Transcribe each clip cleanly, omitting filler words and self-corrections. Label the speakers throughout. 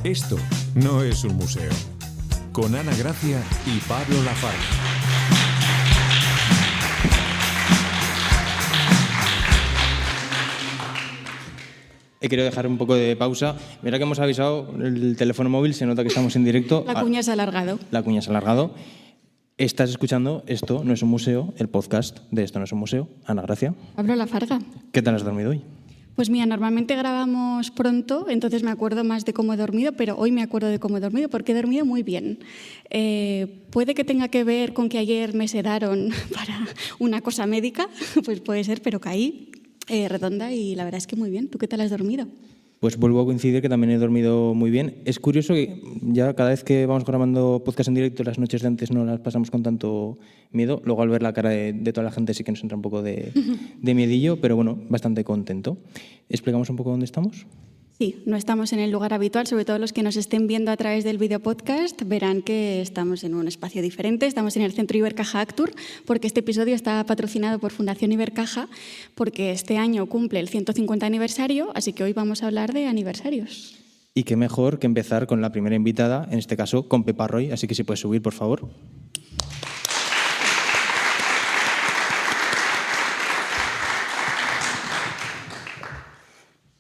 Speaker 1: Esto no es un museo. Con Ana Gracia y Pablo Lafarga.
Speaker 2: He querido dejar un poco de pausa. Mira que hemos avisado el teléfono móvil, se nota que estamos en directo.
Speaker 3: La cuña se ha alargado.
Speaker 2: La cuña se ha alargado. Estás escuchando Esto no es un museo, el podcast de Esto no es un museo. Ana Gracia.
Speaker 3: Pablo Lafarga.
Speaker 2: ¿Qué tal has dormido hoy?
Speaker 3: Pues mira, normalmente grabamos pronto, entonces me acuerdo más de cómo he dormido, pero hoy me acuerdo de cómo he dormido porque he dormido muy bien. Puede que tenga que ver con que ayer me sedaron para una cosa médica, pues puede ser, pero caí redonda y la verdad es que muy bien. ¿Tú qué tal has dormido?
Speaker 2: Pues vuelvo a coincidir que también he dormido muy bien. Es curioso que ya cada vez que vamos grabando podcast en directo, las noches de antes no las pasamos con tanto miedo. Luego al ver la cara de toda la gente sí que nos entra un poco de miedillo, pero bueno, bastante contento. ¿Explicamos un poco dónde estamos?
Speaker 3: Sí, no estamos en el lugar habitual, sobre todo los que nos estén viendo a través del video podcast verán que estamos en un espacio diferente, estamos en el Centro Ibercaja Actur, porque este episodio está patrocinado por Fundación Ibercaja, porque este año cumple el 150 aniversario, así que hoy vamos a hablar de aniversarios.
Speaker 2: Y qué mejor que empezar con la primera invitada, en este caso con Pepa Roy, así que si puedes subir, por favor.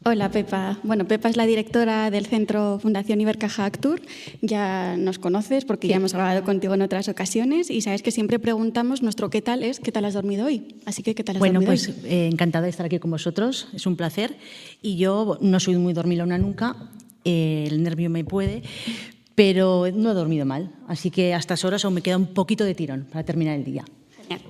Speaker 3: Hola, Pepa. Bueno, Pepa es la directora del Centro Fundación Ibercaja Actur. Ya nos conoces porque ya hemos grabado contigo en otras ocasiones y sabes que siempre preguntamos nuestro qué tal es, qué tal has dormido hoy. Así que, ¿qué tal has dormido
Speaker 4: pues,
Speaker 3: hoy?
Speaker 4: Encantada de estar aquí con vosotros, es un placer. Y yo no soy muy dormilona nunca, el nervio me puede, pero no he dormido mal. Así que a estas horas aún me queda un poquito de tirón para terminar el día.
Speaker 3: Genial.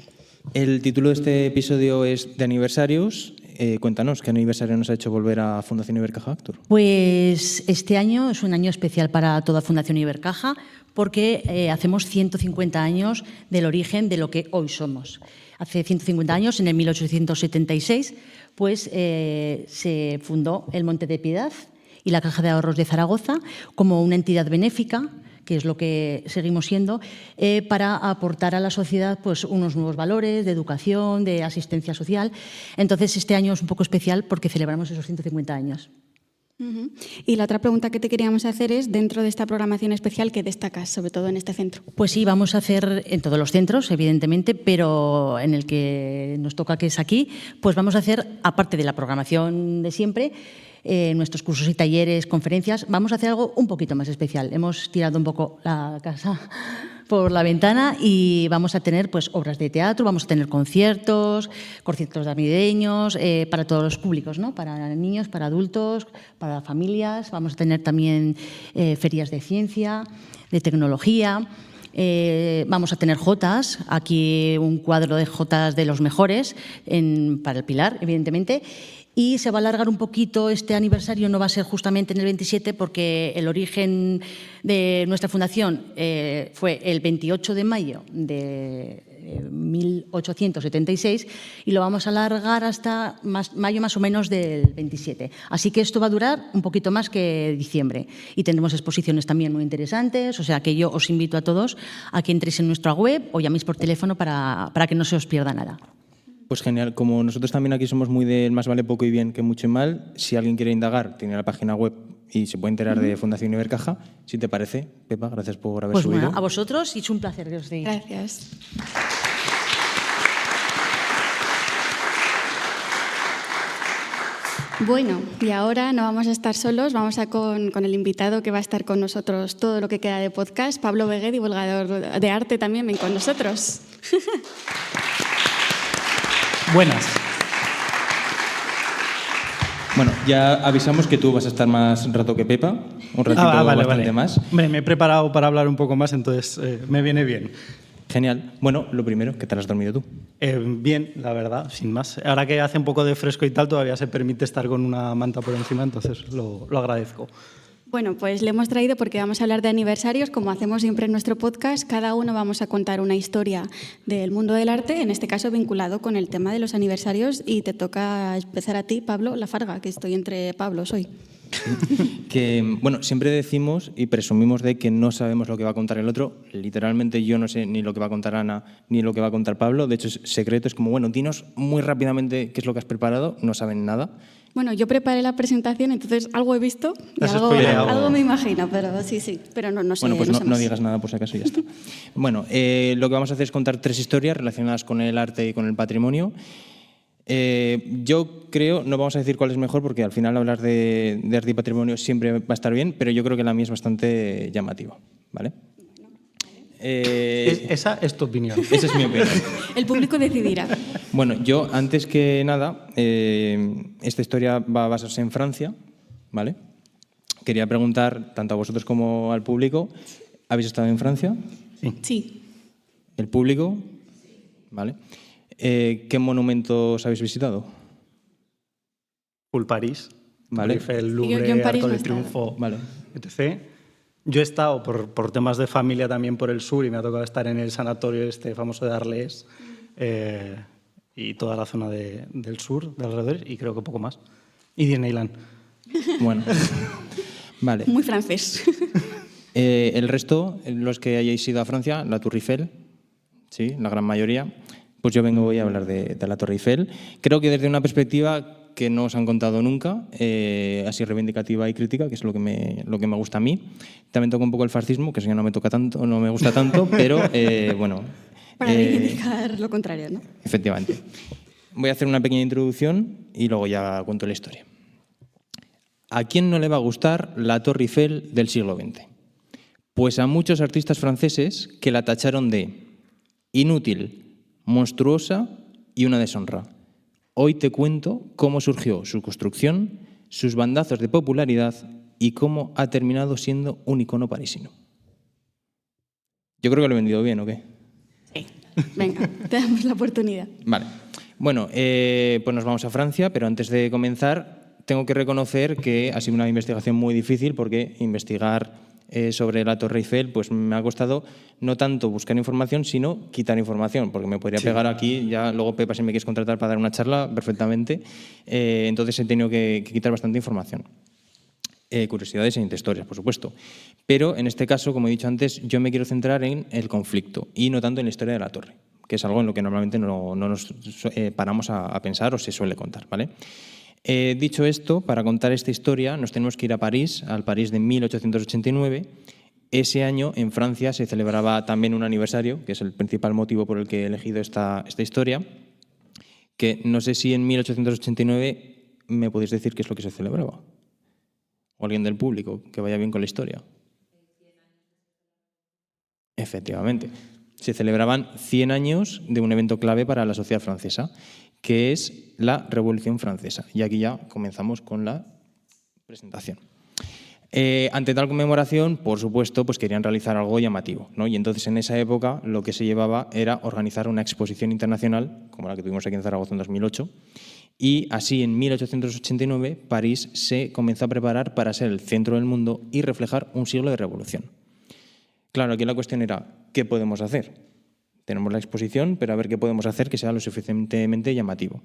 Speaker 2: El título de este episodio es de aniversarios. Cuéntanos, ¿qué aniversario nos ha hecho volver a Fundación Ibercaja Actur?
Speaker 4: Pues este año es un año especial para toda Fundación Ibercaja porque hacemos 150 años del origen de lo que hoy somos. Hace 150 años, en el 1876, pues se fundó el Monte de Piedad y la Caja de Ahorros de Zaragoza como una entidad benéfica, que es lo que seguimos siendo, para aportar a la sociedad pues, unos nuevos valores de educación, de asistencia social. Entonces, este año es un poco especial porque celebramos esos 150 años.
Speaker 3: Uh-huh. Y la otra pregunta que te queríamos hacer es, dentro de esta programación especial, ¿qué destacas, sobre todo en este centro?
Speaker 4: Pues sí, vamos a hacer en todos los centros, evidentemente, pero en el que nos toca, que es aquí, pues vamos a hacer, aparte de la programación de siempre, nuestros cursos y talleres, conferencias, vamos a hacer algo un poquito más especial. Hemos tirado un poco la casa por la ventana y vamos a tener pues, obras de teatro, vamos a tener conciertos navideños, para todos los públicos, ¿no? Para niños, para adultos, para familias. Vamos a tener también ferias de ciencia, de tecnología. Vamos a tener jotas, aquí un cuadro de jotas de los mejores para el Pilar, evidentemente. Y se va a alargar un poquito este aniversario, no va a ser justamente en el 27 porque el origen de nuestra fundación fue el 28 de mayo de 1876 y lo vamos a alargar hasta mayo más o menos del 27. Así que esto va a durar un poquito más que diciembre y tendremos exposiciones también muy interesantes, o sea que yo os invito a todos a que entréis en nuestra web o llaméis por teléfono para que no se os pierda nada.
Speaker 2: Pues genial, como nosotros también aquí somos muy de más vale poco y bien que mucho y mal, si alguien quiere indagar, tiene la página web y se puede enterar de Fundación Ibercaja. Si te parece, Pepa, gracias por haber subido.
Speaker 4: Pues bueno, a vosotros y es un placer que os diga.
Speaker 3: Gracias. Bueno, y ahora no vamos a estar solos, vamos a con el invitado que va a estar con nosotros todo lo que queda de podcast, Pablo Begué, divulgador de arte también, ven con nosotros.
Speaker 5: Buenas.
Speaker 2: Bueno, ya avisamos que tú vas a estar más rato que Pepa, un ratito bastante más.
Speaker 5: Hombre, me he preparado para hablar un poco más, entonces me viene bien.
Speaker 2: Genial. Bueno, lo primero, ¿qué tal has dormido tú?
Speaker 5: Bien, la verdad, sin más. Ahora que hace un poco de fresco y tal, todavía se permite estar con una manta por encima, entonces lo agradezco.
Speaker 3: Bueno, pues le hemos traído porque vamos a hablar de aniversarios, como hacemos siempre en nuestro podcast. Cada uno vamos a contar una historia del mundo del arte, en este caso vinculado con el tema de los aniversarios, y te toca empezar a ti, Pablo Lafarga, que estoy entre Pablos hoy.
Speaker 2: Que, bueno, siempre decimos y presumimos de que no sabemos lo que va a contar el otro. Literalmente yo no sé ni lo que va a contar Ana ni lo que va a contar Pablo. De hecho, es secreto. Es como, bueno, dinos muy rápidamente qué es lo que has preparado. No saben nada.
Speaker 3: Bueno, yo preparé la presentación, entonces algo he visto y
Speaker 5: Has
Speaker 3: algo
Speaker 5: spoileado.
Speaker 3: me imagino, pero sí. Pero no sé.
Speaker 2: Bueno, pues
Speaker 3: sé
Speaker 2: no
Speaker 3: más.
Speaker 2: digas nada por si acaso y ya está. Bueno, lo que vamos a hacer es contar 3 historias relacionadas con el arte y con el patrimonio. Yo creo, no vamos a decir cuál es mejor porque al final hablar de arte y patrimonio siempre va a estar bien, pero yo creo que la mía es bastante llamativa, ¿vale?
Speaker 5: Esa es tu opinión.
Speaker 2: Esa es mi opinión.
Speaker 3: El público decidirá.
Speaker 2: Bueno, yo antes que nada, esta historia va a basarse en Francia, ¿vale? Quería preguntar tanto a vosotros como al público, ¿habéis estado en Francia?
Speaker 3: Sí.
Speaker 2: ¿El público? ¿Vale? ¿Qué monumentos habéis visitado?
Speaker 5: Full París,
Speaker 2: Vale.
Speaker 5: Eiffel,
Speaker 3: Yo
Speaker 5: Louvre,
Speaker 3: en París
Speaker 5: Arco
Speaker 3: no
Speaker 5: de
Speaker 3: he estado.
Speaker 5: Triunfo,
Speaker 2: Vale.
Speaker 5: etc. Yo he estado por temas de familia también por el sur y me ha tocado estar en el sanatorio este famoso de Arles y toda la zona del sur, de alrededor, y creo que poco más. Y Disneyland.
Speaker 2: Bueno, vale.
Speaker 3: Muy francés.
Speaker 2: El resto, los que hayáis ido a Francia, la Tour Eiffel, sí, la gran mayoría, pues yo vengo hoy a hablar de la Torre Eiffel. Creo que desde una perspectiva que no os han contado nunca, así reivindicativa y crítica, que es lo que me gusta a mí. También toco un poco el fascismo, que eso ya no me toca tanto, no me gusta tanto, pero bueno.
Speaker 3: Para reivindicar lo contrario, ¿no?
Speaker 2: Efectivamente. Voy a hacer una pequeña introducción y luego ya cuento la historia. ¿A quién no le va a gustar la Torre Eiffel del siglo XX? Pues a muchos artistas franceses que la tacharon de inútil, monstruosa y una deshonra. Hoy te cuento cómo surgió su construcción, sus bandazos de popularidad y cómo ha terminado siendo un icono parisino. Yo creo que lo he vendido bien, ¿o qué?
Speaker 3: Sí. Venga, te damos la oportunidad.
Speaker 2: Vale. Bueno, pues nos vamos a Francia, pero antes de comenzar tengo que reconocer que ha sido una investigación muy difícil porque investigar sobre la Torre Eiffel pues me ha costado no tanto buscar información, sino quitar información, porque me podría pegar aquí, ya luego Pepa si me quieres contratar para dar una charla, perfectamente. Entonces he tenido que quitar bastante información. Curiosidades e historias, por supuesto. Pero en este caso, como he dicho antes, yo me quiero centrar en el conflicto y no tanto en la historia de la torre, que es algo en lo que normalmente no nos paramos a pensar o se suele contar, ¿vale? Dicho esto, para contar esta historia nos tenemos que ir a París, al París de 1889. Ese año en Francia se celebraba también un aniversario, que es el principal motivo por el que he elegido esta historia, que no sé si en 1889 me podéis decir qué es lo que se celebraba. O alguien del público que vaya bien con la historia. Efectivamente. Se celebraban 100 años de un evento clave para la sociedad francesa, que es la Revolución Francesa. Y aquí ya comenzamos con la presentación. Ante tal conmemoración, por supuesto, pues querían realizar algo llamativo, ¿no? Y entonces en esa época lo que se llevaba era organizar una exposición internacional, como la que tuvimos aquí en Zaragoza en 2008, y así en 1889 París se comenzó a preparar para ser el centro del mundo y reflejar un siglo de revolución. Claro, aquí la cuestión era, ¿qué podemos hacer? Tenemos la exposición, pero a ver qué podemos hacer que sea lo suficientemente llamativo.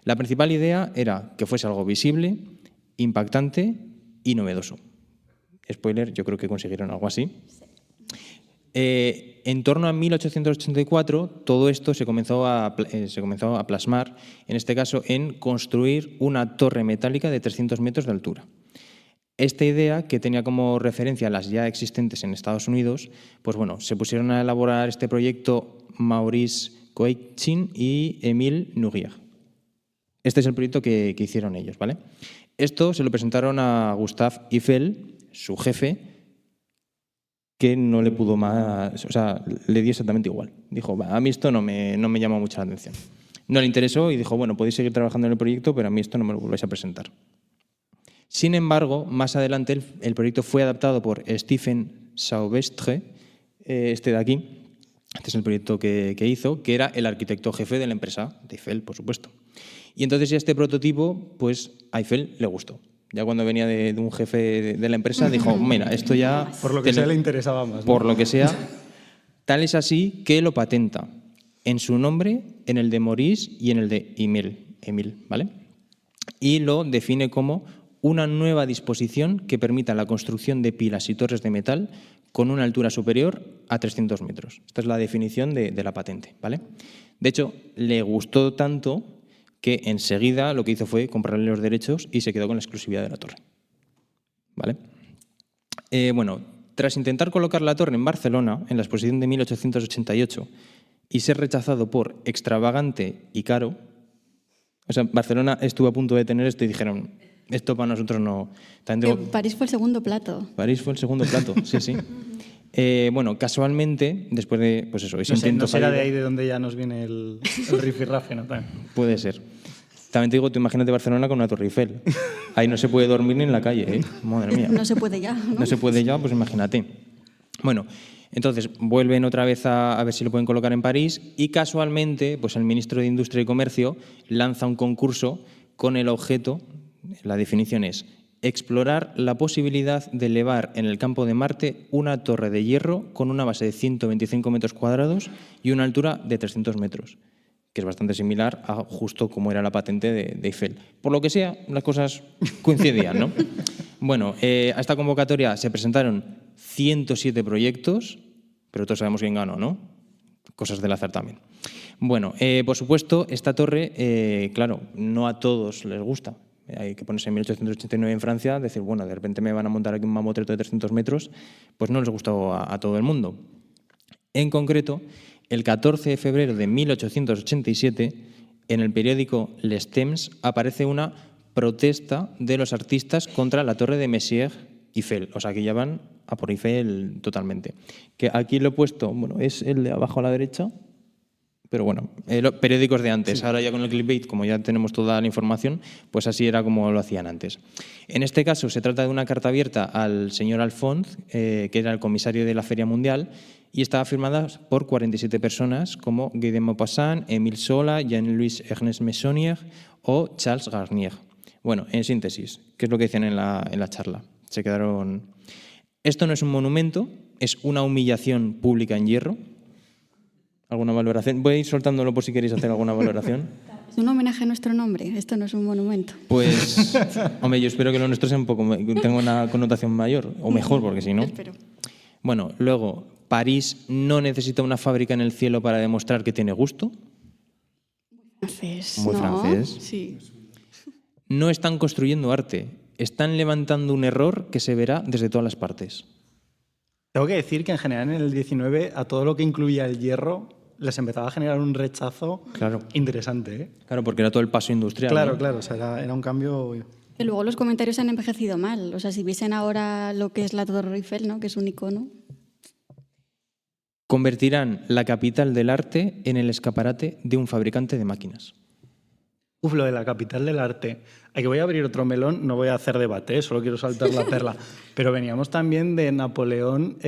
Speaker 2: La principal idea era que fuese algo visible, impactante y novedoso. Spoiler, yo creo que consiguieron algo así. En torno a 1884, todo esto se comenzó a plasmar, en este caso, en construir una torre metálica de 300 metros de altura. Esta idea, que tenía como referencia las ya existentes en Estados Unidos, pues bueno, se pusieron a elaborar este proyecto Maurice Coichin y Émile Nourrier. Este es el proyecto que hicieron ellos, ¿vale? Esto se lo presentaron a Gustave Eiffel, su jefe, que no le pudo más, o sea, le dio exactamente igual. Dijo, a mí esto no me llama mucha la atención. No le interesó y dijo, bueno, podéis seguir trabajando en el proyecto, pero a mí esto no me lo volváis a presentar. Sin embargo, más adelante el proyecto fue adaptado por Stephen Sauvestre, este de aquí. Este es el proyecto que hizo, que era el arquitecto jefe de la empresa, de Eiffel, por supuesto. Y entonces ya este prototipo, pues a Eiffel le gustó. Ya cuando venía de un jefe de la empresa, dijo, mira, esto ya...
Speaker 5: Por lo que sea le interesaba más, ¿no?
Speaker 2: Por lo que sea. Tal es así que lo patenta en su nombre, en el de Maurice y en el de Émile, ¿vale? Y lo define como una nueva disposición que permita la construcción de pilas y torres de metal con una altura superior a 300 metros. Esta es la definición de la patente, ¿vale? De hecho, le gustó tanto que enseguida lo que hizo fue comprarle los derechos y se quedó con la exclusividad de la torre. ¿Vale? Bueno, tras intentar colocar la torre en Barcelona, en la exposición de 1888, y ser rechazado por extravagante y caro, o sea, Barcelona estuvo a punto de tener esto y dijeron, esto para nosotros no...
Speaker 3: París fue el segundo plato.
Speaker 2: París fue el segundo plato, sí, sí. Bueno, casualmente, después de, pues eso, ese intento
Speaker 5: ¿No será
Speaker 2: fallido,
Speaker 5: de ahí de donde ya nos viene el rifirrafe, no?
Speaker 2: puede ser. También te digo, tú imagínate Barcelona con una Torre Eiffel. Ahí no se puede dormir ni en la calle, ¿eh? Madre mía.
Speaker 3: No se puede ya, ¿no?
Speaker 2: No se puede ya, pues imagínate. Bueno, entonces vuelven otra vez a ver si lo pueden colocar en París y casualmente, pues el ministro de Industria y Comercio lanza un concurso con el objeto, la definición es explorar la posibilidad de elevar en el campo de Marte una torre de hierro con una base de 125 metros cuadrados y una altura de 300 metros, que es bastante similar a justo como era la patente de Eiffel. Por lo que sea, las cosas coincidían, ¿no? Bueno, a esta convocatoria se presentaron 107 proyectos, pero todos sabemos quién ganó, ¿no? Cosas del azar también. Bueno, por supuesto, esta torre, claro, no a todos les gusta. Hay que ponerse en 1889 en Francia, decir, bueno, de repente me van a montar aquí un mamotreto de 300 metros, pues no les gustó a todo el mundo. En concreto, el 14 de febrero de 1887, en el periódico Les Temps aparece una protesta de los artistas contra la torre de Messier Eiffel. O sea, que ya van a por Eiffel totalmente. Que aquí lo he puesto, bueno, es el de abajo a la derecha, pero bueno, los periódicos de antes. Sí. Ahora ya con el clickbait, como ya tenemos toda la información, pues así era como lo hacían antes. En este caso se trata de una carta abierta al señor Alphonse, que era el comisario de la Feria Mundial, y estaba firmada por 47 personas como Guy de Maupassant, Émile Zola, Jean-Louis Ernest Meissonier o Charles Garnier. Bueno, en síntesis, ¿qué es lo que decían en la charla? Se quedaron... Esto no es un monumento, es una humillación pública en hierro. ¿Alguna valoración? Voy a ir soltándolo por si queréis hacer alguna valoración.
Speaker 3: Es un homenaje a nuestro nombre, esto no es un monumento.
Speaker 2: Pues, hombre, yo espero que lo nuestro sea tenga una connotación mayor, o mejor, porque si no...
Speaker 3: Espero.
Speaker 2: Bueno, luego, París no necesita una fábrica en el cielo para demostrar que tiene gusto.
Speaker 3: Francés,
Speaker 2: Muy
Speaker 3: ¿no?
Speaker 2: francés.
Speaker 3: Sí.
Speaker 2: No están construyendo arte, están levantando un error que se verá desde todas las partes.
Speaker 5: Tengo que decir que en general en el 19 a todo lo que incluía el hierro les empezaba a generar un rechazo interesante, ¿eh?
Speaker 2: Claro, porque era todo el paso industrial.
Speaker 5: Claro,
Speaker 2: ¿no?
Speaker 5: claro, o sea, era un cambio...
Speaker 3: Y luego los comentarios han envejecido mal. O sea, si viesen ahora lo que es la Torre Eiffel, ¿no? Que es un icono.
Speaker 2: Convertirán la capital del arte en el escaparate de un fabricante de máquinas.
Speaker 5: Uf, lo de la capital del arte. Aquí voy a abrir otro melón, no voy a hacer debate, solo quiero saltar la perla. Pero veníamos también de Napoleón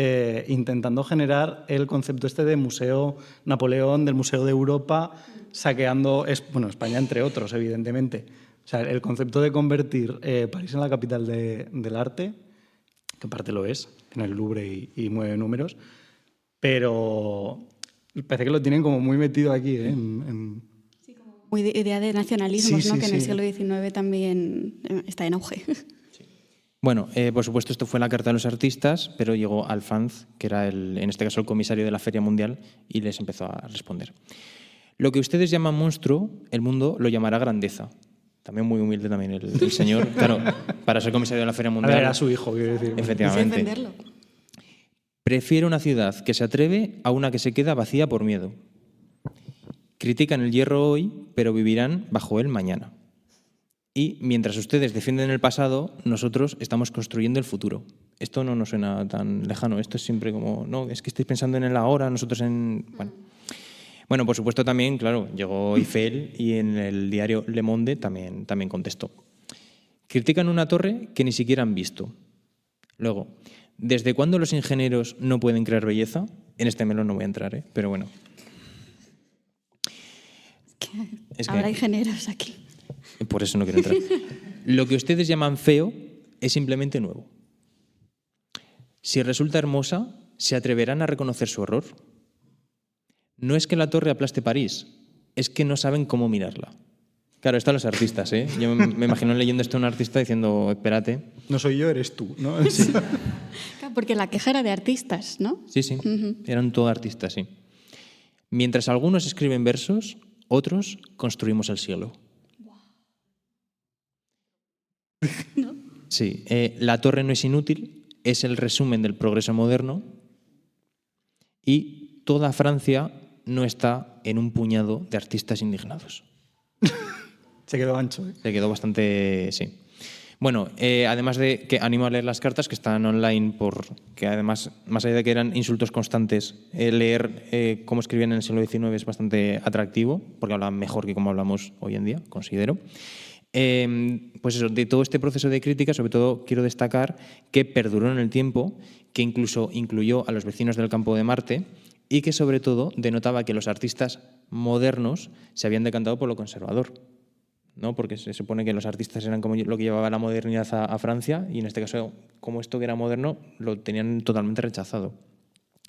Speaker 5: intentando generar el concepto este de Museo Napoleón, del Museo de Europa, saqueando, bueno, España entre otros, evidentemente. O sea, el concepto de convertir París en la capital del arte, que en parte lo es, tiene el Louvre y mueve números, pero parece que lo tienen como muy metido aquí, ¿eh?
Speaker 3: Muy idea de nacionalismos,
Speaker 5: sí,
Speaker 3: ¿no?
Speaker 5: Sí,
Speaker 3: que en el siglo XIX también está en auge.
Speaker 2: Sí. Bueno, por supuesto esto fue la carta de los artistas, pero llegó Alphonse, que era en este caso el comisario de la Feria Mundial, y les empezó a responder. Lo que ustedes llaman monstruo, el mundo lo llamará grandeza. También muy humilde también el señor. Claro, para ser comisario de la Feria Mundial...
Speaker 5: Era su hijo, quiero decir.
Speaker 2: Efectivamente.
Speaker 3: Defenderlo.
Speaker 2: Prefiero una ciudad que se atreve a una que se queda vacía por miedo. Critican el hierro hoy, pero vivirán bajo él mañana. Y mientras ustedes defienden el pasado, nosotros estamos construyendo el futuro. Esto no nos suena tan lejano. Esto es siempre como, no, es que estáis pensando en el ahora, nosotros en... Bueno, por supuesto también, claro, llegó Eiffel y en el diario Le Monde también contestó. Critican una torre que ni siquiera han visto. Luego, ¿desde cuándo los ingenieros no pueden crear belleza? En este melón no voy a entrar, pero bueno.
Speaker 3: Es que habrá ingenieros aquí.
Speaker 2: Por eso no quiero entrar. Lo que ustedes llaman feo es simplemente nuevo. Si resulta hermosa, ¿se atreverán a reconocer su error? No es que la torre aplaste París, es que no saben cómo mirarla. Claro, están los artistas, ¿eh? Yo me imagino leyendo esto a un artista diciendo, espérate.
Speaker 5: No soy yo, eres tú, ¿no?
Speaker 2: Sí.
Speaker 3: Claro, porque la queja era de artistas, ¿no?
Speaker 2: Sí, sí, eran todos artistas, sí. Mientras algunos escriben versos, otros construimos el cielo. Sí, la torre no es inútil, es el resumen del progreso moderno y toda Francia no está en un puñado de artistas indignados.
Speaker 5: Se quedó ancho, ¿eh?
Speaker 2: Se quedó bastante, sí. Bueno, además de que animo a leer las cartas que están online, porque además, más allá de que eran insultos constantes, leer cómo escribían en el siglo XIX es bastante atractivo, porque hablaban mejor que como hablamos hoy en día, considero. Pues eso, de todo este proceso de crítica, sobre todo quiero destacar que perduró en el tiempo, que incluso incluyó a los vecinos del campo de Marte y que sobre todo denotaba que los artistas modernos se habían decantado por lo conservador, ¿no? Porque se supone que los artistas eran como lo que llevaba la modernidad a Francia y en este caso, como esto que era moderno, lo tenían totalmente rechazado.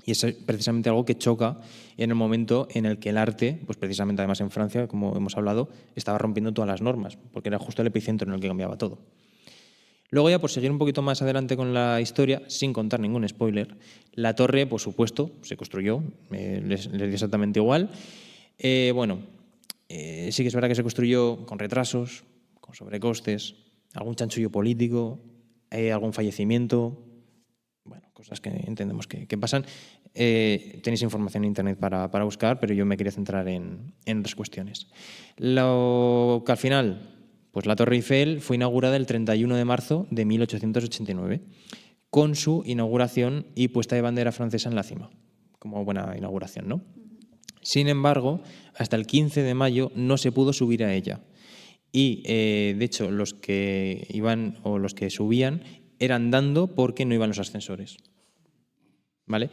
Speaker 2: Y es precisamente algo que choca en el momento en el que el arte, pues precisamente además en Francia, como hemos hablado, estaba rompiendo todas las normas, porque era justo el epicentro en el que cambiaba todo. Luego ya por seguir un poquito más adelante con la historia, sin contar ningún spoiler, la torre, por supuesto, se construyó, les dio exactamente igual. Sí que es verdad que se construyó con retrasos, con sobrecostes, algún chanchullo político, algún fallecimiento, bueno, cosas que entendemos que pasan. Tenéis información en internet para buscar, pero yo me quería centrar en otras cuestiones. Lo que al final, pues la Torre Eiffel fue inaugurada el 31 de marzo de 1889, con su inauguración y puesta de bandera francesa en la cima, como buena inauguración, ¿no? Sin embargo, hasta el 15 de mayo no se pudo subir a ella. Y, de hecho, los que iban o los que subían eran andando porque no iban los ascensores. ¿Vale?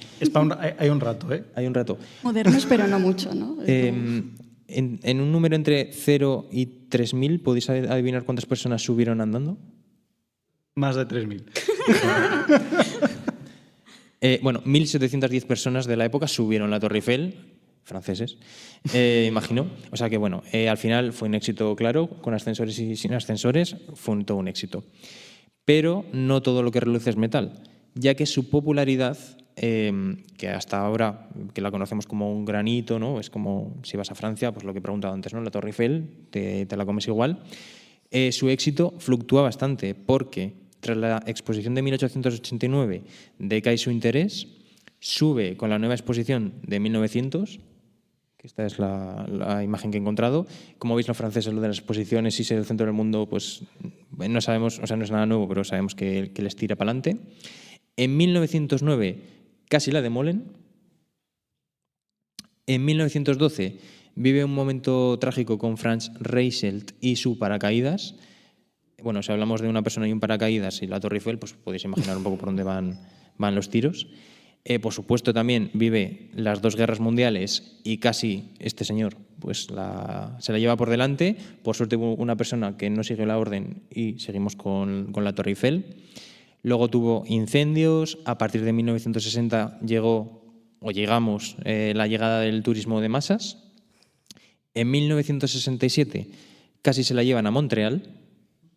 Speaker 5: Hay un rato, ¿eh?
Speaker 2: Hay un rato.
Speaker 3: Modernos, pero no mucho, ¿no?
Speaker 2: En un número entre 0 y 3.000, ¿podéis adivinar cuántas personas subieron andando?
Speaker 5: Más de 3.000.
Speaker 2: 1.710 personas de la época subieron la Torre Eiffel, franceses, imagino. O sea que, bueno, al final fue un éxito claro, con ascensores y sin ascensores, fue todo un éxito. Pero no todo lo que reluce es metal, ya que su popularidad, que hasta ahora, que la conocemos como un granito, ¿no? Es como si vas a Francia, pues lo que he preguntado antes, ¿no? La Torre Eiffel, te la comes igual. Su éxito fluctúa bastante porque tras la exposición de 1889 decae su interés, sube con la nueva exposición de 1900, que esta es la imagen que he encontrado. Como veis, los franceses, lo de las exposiciones y ser el centro del mundo, pues no sabemos, o sea, no es nada nuevo, pero sabemos que les tira para adelante. En 1909 casi la demolen. En 1912 vive un momento trágico con Franz Reichelt y su paracaídas. Bueno, si hablamos de una persona y un paracaídas y la Torre Eiffel, pues podéis imaginar un poco por dónde van los tiros. Por supuesto, también vive las dos guerras mundiales y casi este señor pues se la lleva por delante. Por suerte hubo una persona que no siguió la orden y seguimos con la Torre Eiffel. Luego tuvo incendios. A partir de 1960 llegamos la llegada del turismo de masas. En 1967 casi se la llevan a Montreal.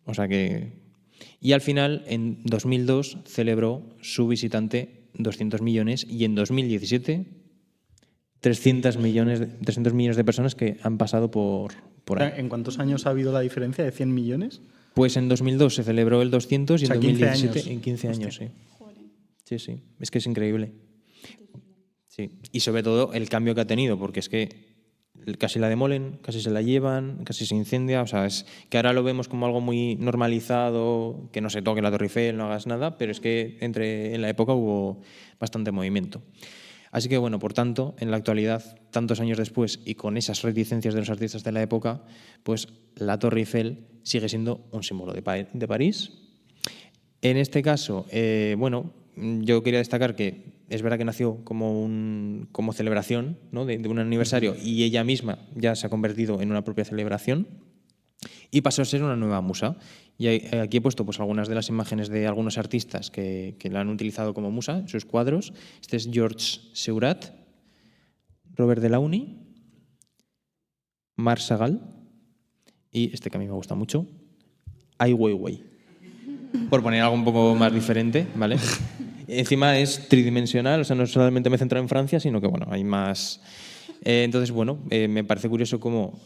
Speaker 2: O sea que... Y al final, en 2002, celebró su visitante 200 millones y en 2017 300 millones de personas que han pasado por ahí.
Speaker 5: ¿En cuántos años ha habido la diferencia de 100 millones?
Speaker 2: Pues en 2002 se celebró el 200 y
Speaker 5: o sea,
Speaker 2: en 2017
Speaker 5: 15 años.
Speaker 2: En 15 años, sí. Sí. Es que es increíble. Sí. Y sobre todo el cambio que ha tenido, porque es que casi la demolen, casi se la llevan, casi se incendia. O sea, es que ahora lo vemos como algo muy normalizado, que no se toque la Torre Eiffel, no hagas nada, pero es que en la época hubo bastante movimiento. Así que, bueno, por tanto, en la actualidad, tantos años después y con esas reticencias de los artistas de la época, pues la Torre Eiffel sigue siendo un símbolo de París. En este caso, yo quería destacar que es verdad que nació como celebración, ¿no? de un aniversario, y ella misma ya se ha convertido en una propia celebración y pasó a ser una nueva musa. Y aquí he puesto pues algunas de las imágenes de algunos artistas que la han utilizado como musa en sus cuadros. Este es Georges Seurat, Robert Delaunay, Marc Chagall y este que a mí me gusta mucho, Ai Weiwei, por poner algo un poco más diferente, ¿vale? Encima es tridimensional, o sea, no solamente me he centrado en Francia, sino que bueno, hay más Entonces, bueno, me parece curioso cómo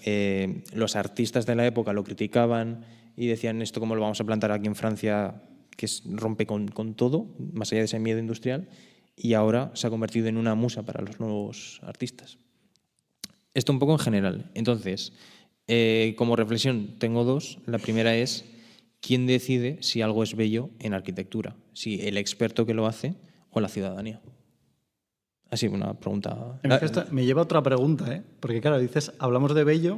Speaker 2: los artistas de la época lo criticaban y decían esto cómo lo vamos a plantar aquí en Francia, que rompe con todo, más allá de ese miedo industrial, y ahora se ha convertido en una musa para los nuevos artistas. Esto un poco en general. Entonces, como reflexión tengo dos. La primera es, ¿quién decide si algo es bello en arquitectura? ¿Si el experto que lo hace o la ciudadanía? Así, una pregunta.
Speaker 5: Esto me lleva a otra pregunta, porque claro, dices, hablamos de bello,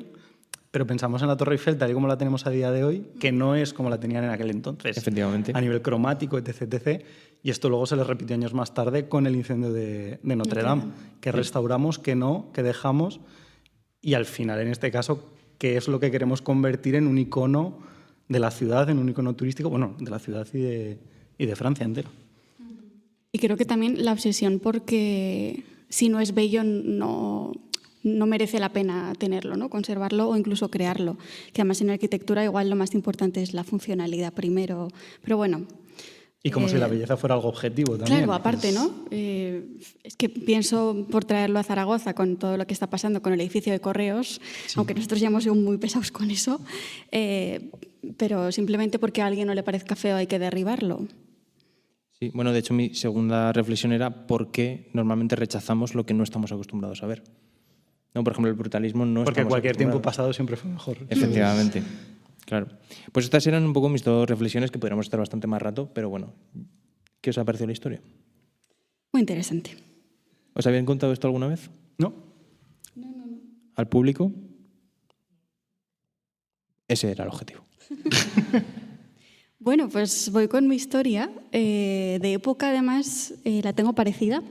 Speaker 5: pero pensamos en la Torre Eiffel tal y como la tenemos a día de hoy, que no es como la tenían en aquel entonces.
Speaker 2: Efectivamente.
Speaker 5: A nivel cromático, etc, etc. Y esto luego se les repitió años más tarde con el incendio de Notre Dame, que restauramos, que no, que dejamos. Y al final, en este caso, ¿qué es lo que queremos convertir en un icono de la ciudad, en un icono turístico? Bueno, de la ciudad y de Francia entera.
Speaker 3: Y creo que también la obsesión porque si no es bello no merece la pena tenerlo, ¿no? Conservarlo o incluso crearlo. Que además en arquitectura igual lo más importante es la funcionalidad primero. Pero bueno.
Speaker 5: Y como si la belleza fuera algo objetivo también.
Speaker 3: Claro, aparte, ¿no? Es que pienso, por traerlo a Zaragoza, con todo lo que está pasando con el edificio de Correos, sí, aunque nosotros ya hemos sido muy pesados con eso, pero simplemente porque a alguien no le parezca feo hay que derribarlo.
Speaker 2: Sí, bueno, de hecho mi segunda reflexión era por qué normalmente rechazamos lo que no estamos acostumbrados a ver. No, por ejemplo, el brutalismo no
Speaker 5: porque
Speaker 2: estamos
Speaker 5: cualquier tiempo
Speaker 2: acostumbrados.
Speaker 5: pasado siempre fue mejor.
Speaker 2: Efectivamente, claro. Pues estas eran un poco mis dos reflexiones, que podríamos estar bastante más rato, pero bueno, ¿qué os ha parecido la historia?
Speaker 3: Muy interesante.
Speaker 2: ¿Os habían contado esto alguna vez?
Speaker 5: ¿No?
Speaker 3: No.
Speaker 2: ¿Al público? Ese era el objetivo.
Speaker 3: Bueno, pues voy con mi historia. De época, además, la tengo parecida.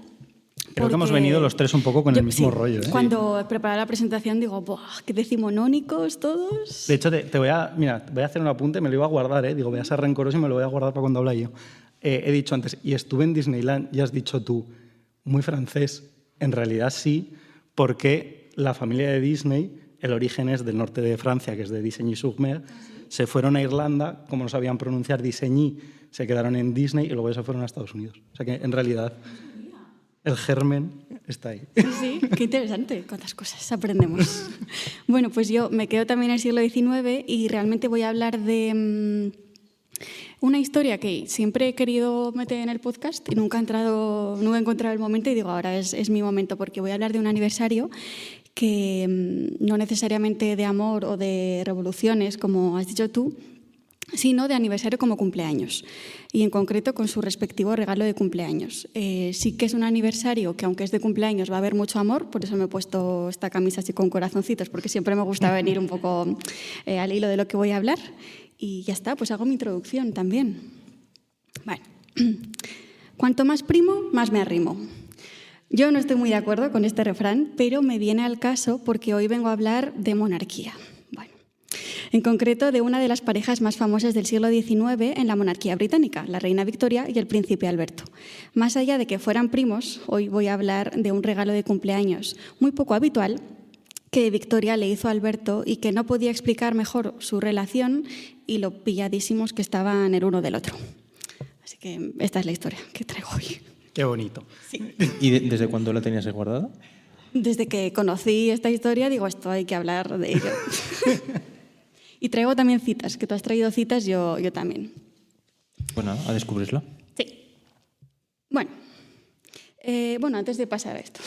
Speaker 5: Creo que hemos venido los tres un poco con el mismo rollo.
Speaker 3: Cuando preparaba la presentación digo, ¡buah, qué decimonónicos todos!
Speaker 5: De hecho, voy a hacer un apunte, me lo iba a guardar, digo, voy a ser rencoroso y me lo voy a guardar para cuando habla yo. He dicho antes, y estuve en Disneyland, y has dicho tú, muy francés. En realidad sí, porque la familia de Disney, el origen es del norte de Francia, que es de Disney-sur-Mer, se fueron a Irlanda, como no sabían pronunciar Disney, se quedaron en Disney y luego se fueron a Estados Unidos. O sea que en realidad el germen está ahí.
Speaker 3: Sí, qué interesante, cuántas cosas aprendemos. Bueno, pues yo me quedo también en el siglo XIX y realmente voy a hablar de una historia que siempre he querido meter en el podcast y nunca he encontrado el momento y digo, ahora es mi momento, porque voy a hablar de un aniversario que no necesariamente de amor o de revoluciones, como has dicho tú, sino de aniversario como cumpleaños, y en concreto con su respectivo regalo de cumpleaños. Sí que es un aniversario que, aunque es de cumpleaños, va a haber mucho amor, por eso me he puesto esta camisa así con corazoncitos, porque siempre me gusta venir un poco al hilo de lo que voy a hablar. Y ya está, pues hago mi introducción también. Bueno, cuanto más primo, más me arrimo. Yo no estoy muy de acuerdo con este refrán, pero me viene al caso porque hoy vengo a hablar de monarquía. Bueno, en concreto de una de las parejas más famosas del siglo XIX en la monarquía británica, la reina Victoria y el príncipe Alberto. Más allá de que fueran primos, hoy voy a hablar de un regalo de cumpleaños muy poco habitual que Victoria le hizo a Alberto y que no podía explicar mejor su relación y lo pilladísimos que estaban el uno del otro. Así que esta es la historia que traigo hoy.
Speaker 5: Qué bonito.
Speaker 3: Sí.
Speaker 2: ¿Y desde cuándo la tenías guardada?
Speaker 3: Desde que conocí esta historia, digo, esto hay que hablar de ello. Y traigo también citas, que tú has traído citas, yo también.
Speaker 2: Bueno, a descubrirla.
Speaker 3: Sí. Bueno, antes de pasar a esto.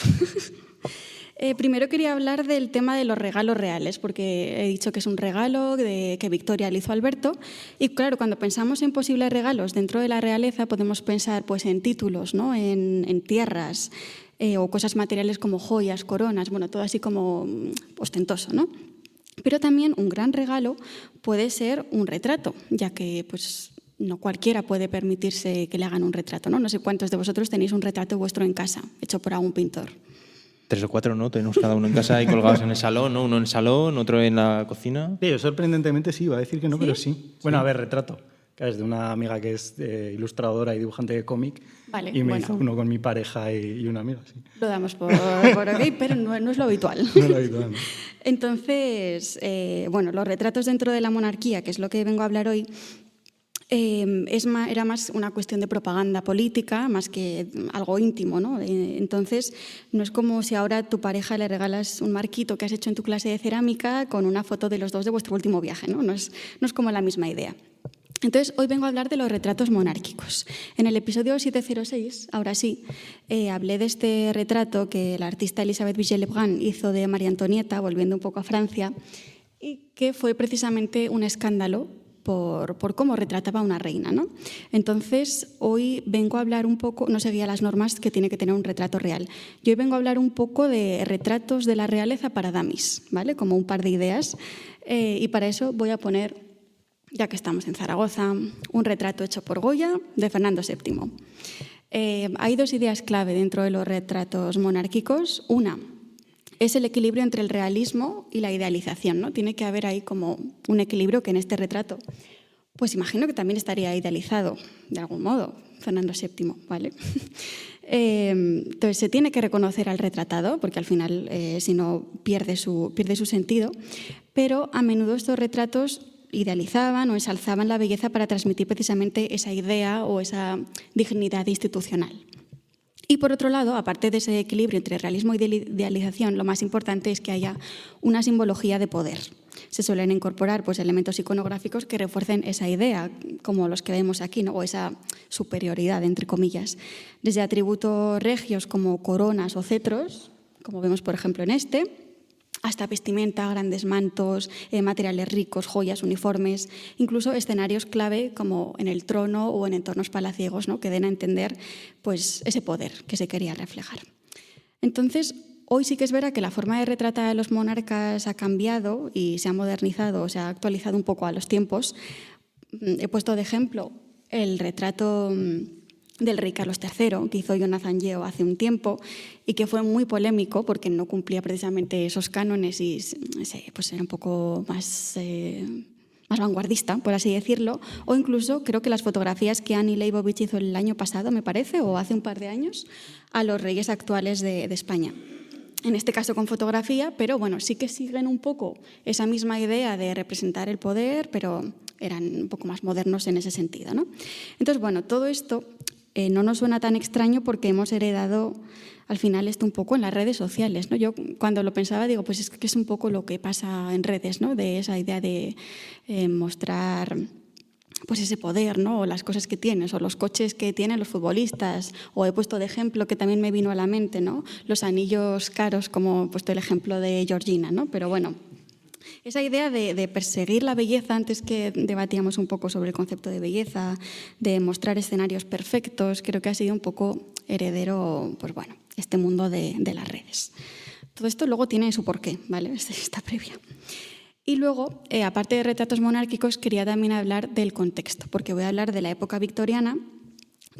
Speaker 3: Primero quería hablar del tema de los regalos reales, porque he dicho que es un regalo que Victoria le hizo a Alberto. Y claro, cuando pensamos en posibles regalos dentro de la realeza, podemos pensar pues, en títulos, ¿no? en tierras o cosas materiales como joyas, coronas, bueno, todo así como ostentoso, ¿no? Pero también un gran regalo puede ser un retrato, ya que pues, no cualquiera puede permitirse que le hagan un retrato, ¿no? No sé cuántos de vosotros tenéis un retrato vuestro en casa, hecho por algún pintor.
Speaker 2: 3 o 4, ¿no? Tenemos cada uno en casa y colgados en el salón, ¿no? Uno en el salón, otro en la cocina.
Speaker 5: Sí, yo sorprendentemente sí, iba a decir que no, ¿sí? Pero sí. Bueno, a ver, retrato. Que es de una amiga que es ilustradora y dibujante de cómic.
Speaker 3: Vale,
Speaker 5: y me hizo uno con mi pareja y una amiga, sí.
Speaker 3: Lo damos por ok, pero no es lo habitual.
Speaker 5: No es lo habitual, ¿no?
Speaker 3: Entonces, los retratos dentro de la monarquía, que es lo que vengo a hablar hoy, era más una cuestión de propaganda política más que algo íntimo, ¿no? Entonces, no es como si ahora a tu pareja le regalas un marquito que has hecho en tu clase de cerámica con una foto de los dos de vuestro último viaje, ¿no? No es como la misma idea. Entonces, hoy vengo a hablar de los retratos monárquicos. En el episodio 706, ahora sí, hablé de este retrato que la artista Elisabeth Vigée-Lebrun hizo de María Antonieta, volviendo un poco a Francia, y que fue precisamente un escándalo por cómo retrataba a una reina, ¿no? Entonces, hoy vengo a hablar un poco, no seguía las normas que tiene que tener un retrato real. Yo hoy vengo a hablar un poco de retratos de la realeza para damis, ¿vale? Como un par de ideas. Y para eso voy a poner, ya que estamos en Zaragoza, un retrato hecho por Goya de Fernando VII. Hay dos ideas clave dentro de los retratos monárquicos. Una es el equilibrio entre el realismo y la idealización, ¿no? Tiene que haber ahí como un equilibrio que en este retrato, pues imagino que también estaría idealizado de algún modo, Fernando VII, ¿vale? Entonces se tiene que reconocer al retratado, porque al final, si no, pierde su sentido, pero a menudo estos retratos idealizaban o ensalzaban la belleza para transmitir precisamente esa idea o esa dignidad institucional. Y por otro lado, aparte de ese equilibrio entre realismo y idealización, lo más importante es que haya una simbología de poder. Se suelen incorporar pues, elementos iconográficos que refuercen esa idea, como los que vemos aquí, ¿no? O esa superioridad, entre comillas. Desde atributos regios como coronas o cetros, como vemos por ejemplo en este, hasta vestimenta, grandes mantos, materiales ricos, joyas, uniformes, incluso escenarios clave como en el trono o en entornos palaciegos, ¿no? Que den a entender pues, ese poder que se quería reflejar. Entonces, hoy sí que es verdad que la forma de retratar a los monarcas ha cambiado y se ha modernizado, se ha actualizado un poco a los tiempos. He puesto de ejemplo el retrato del rey Carlos III, que hizo Jonathan Yeo hace un tiempo y que fue muy polémico porque no cumplía precisamente esos cánones y pues era un poco más vanguardista, por así decirlo, o incluso creo que las fotografías que Annie Leibovitz hizo el año pasado, me parece, o hace un par de años, a los reyes actuales de España. En este caso con fotografía, pero bueno, sí que siguen un poco esa misma idea de representar el poder, pero eran un poco más modernos en ese sentido, ¿no? Entonces, bueno, todo esto no nos suena tan extraño porque hemos heredado al final esto un poco en las redes sociales, ¿no? Yo cuando lo pensaba digo, pues es que es un poco lo que pasa en redes, ¿no? De esa idea de mostrar pues ese poder, ¿no? O las cosas que tienes, o los coches que tienen los futbolistas, o he puesto de ejemplo que también me vino a la mente, ¿no? Los anillos caros, como he puesto el ejemplo de Georgina, ¿no? Pero bueno, esa idea de perseguir la belleza, antes que debatíamos un poco sobre el concepto de belleza, de mostrar escenarios perfectos, creo que ha sido un poco heredero, pues bueno, este mundo de las redes. Todo esto luego tiene su porqué, ¿vale? Esta previa. Y luego, aparte de retratos monárquicos, quería también hablar del contexto, porque voy a hablar de la época victoriana,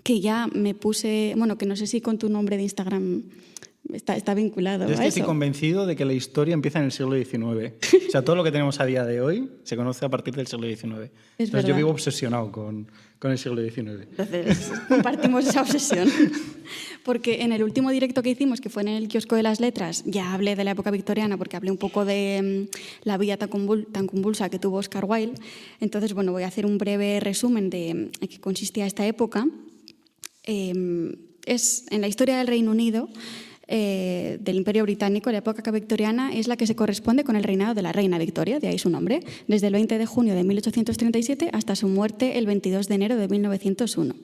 Speaker 3: que ya me puse, bueno, que no sé si con tu nombre de Instagram está vinculado.
Speaker 5: Yo estoy convencido de que la historia empieza en el siglo XIX. O sea, todo lo que tenemos a día de hoy se conoce a partir del siglo XIX. Entonces yo vivo obsesionado con el siglo XIX.
Speaker 3: Entonces compartimos esa obsesión. Porque en el último directo que hicimos, que fue en el Kiosco de las Letras, ya hablé de la época victoriana porque hablé un poco de la vida tan convulsa que tuvo Oscar Wilde. Entonces, bueno, voy a hacer un breve resumen de en qué consistía esta época. Es en la historia del Reino Unido, del Imperio Británico, la época victoriana es la que se corresponde con el reinado de la reina Victoria, de ahí su nombre, desde el 20 de junio de 1837 hasta su muerte el 22 de enero de 1901.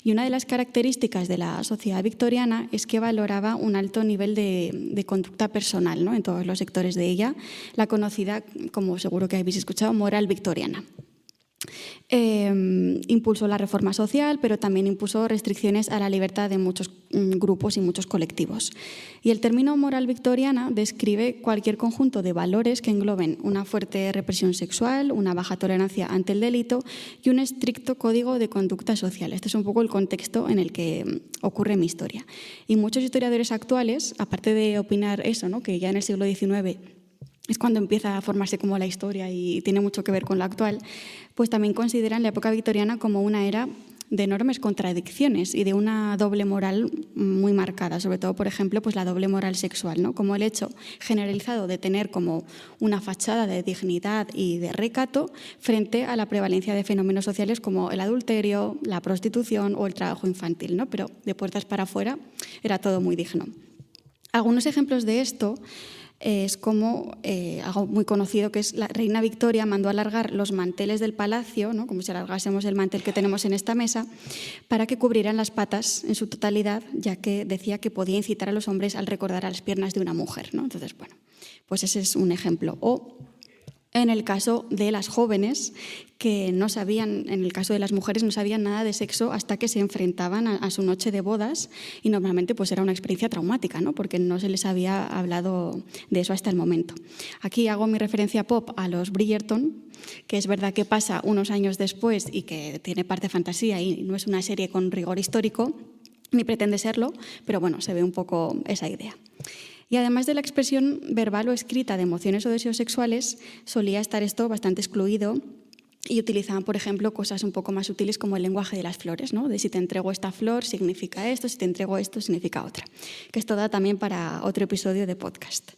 Speaker 3: Y una de las características de la sociedad victoriana es que valoraba un alto nivel de conducta personal, ¿no? En todos los sectores de ella, la conocida, como seguro que habéis escuchado, moral victoriana. Impulsó la reforma social, pero también impuso restricciones a la libertad de muchos grupos y muchos colectivos. Y el término moral victoriana describe cualquier conjunto de valores que engloben una fuerte represión sexual, una baja tolerancia ante el delito y un estricto código de conducta social. Este es un poco el contexto en el que ocurre mi historia. Y muchos historiadores actuales, aparte de opinar eso, ¿no? Que ya en el siglo XIX es cuando empieza a formarse como la historia y tiene mucho que ver con la actual, pues también consideran la época victoriana como una era de enormes contradicciones y de una doble moral muy marcada, sobre todo, por ejemplo, pues la doble moral sexual, ¿no? Como el hecho generalizado de tener como una fachada de dignidad y de recato frente a la prevalencia de fenómenos sociales como el adulterio, la prostitución o el trabajo infantil, ¿no? Pero de puertas para afuera era todo muy digno. Algunos ejemplos de esto es como algo muy conocido, que es la reina Victoria mandó alargar los manteles del palacio, ¿no? Como si alargásemos el mantel que tenemos en esta mesa, para que cubrieran las patas en su totalidad, ya que decía que podía incitar a los hombres al recordar a las piernas de una mujer, ¿no? Entonces, bueno, pues ese es un ejemplo. O en el caso de las jóvenes, que no sabían, en el caso de las mujeres, no sabían nada de sexo hasta que se enfrentaban a su noche de bodas, y normalmente pues era una experiencia traumática, ¿no? Porque no se les había hablado de eso hasta el momento. Aquí hago mi referencia pop a los Bridgerton, que es verdad que pasa unos años después y que tiene parte fantasía y no es una serie con rigor histórico, ni pretende serlo, pero bueno, se ve un poco esa idea. Y además de la expresión verbal o escrita de emociones o deseos sexuales, solía estar esto bastante excluido y utilizaban, por ejemplo, cosas un poco más sutiles como el lenguaje de las flores, ¿no? De si te entrego esta flor significa esto, si te entrego esto significa otra, que esto da también para otro episodio de podcast.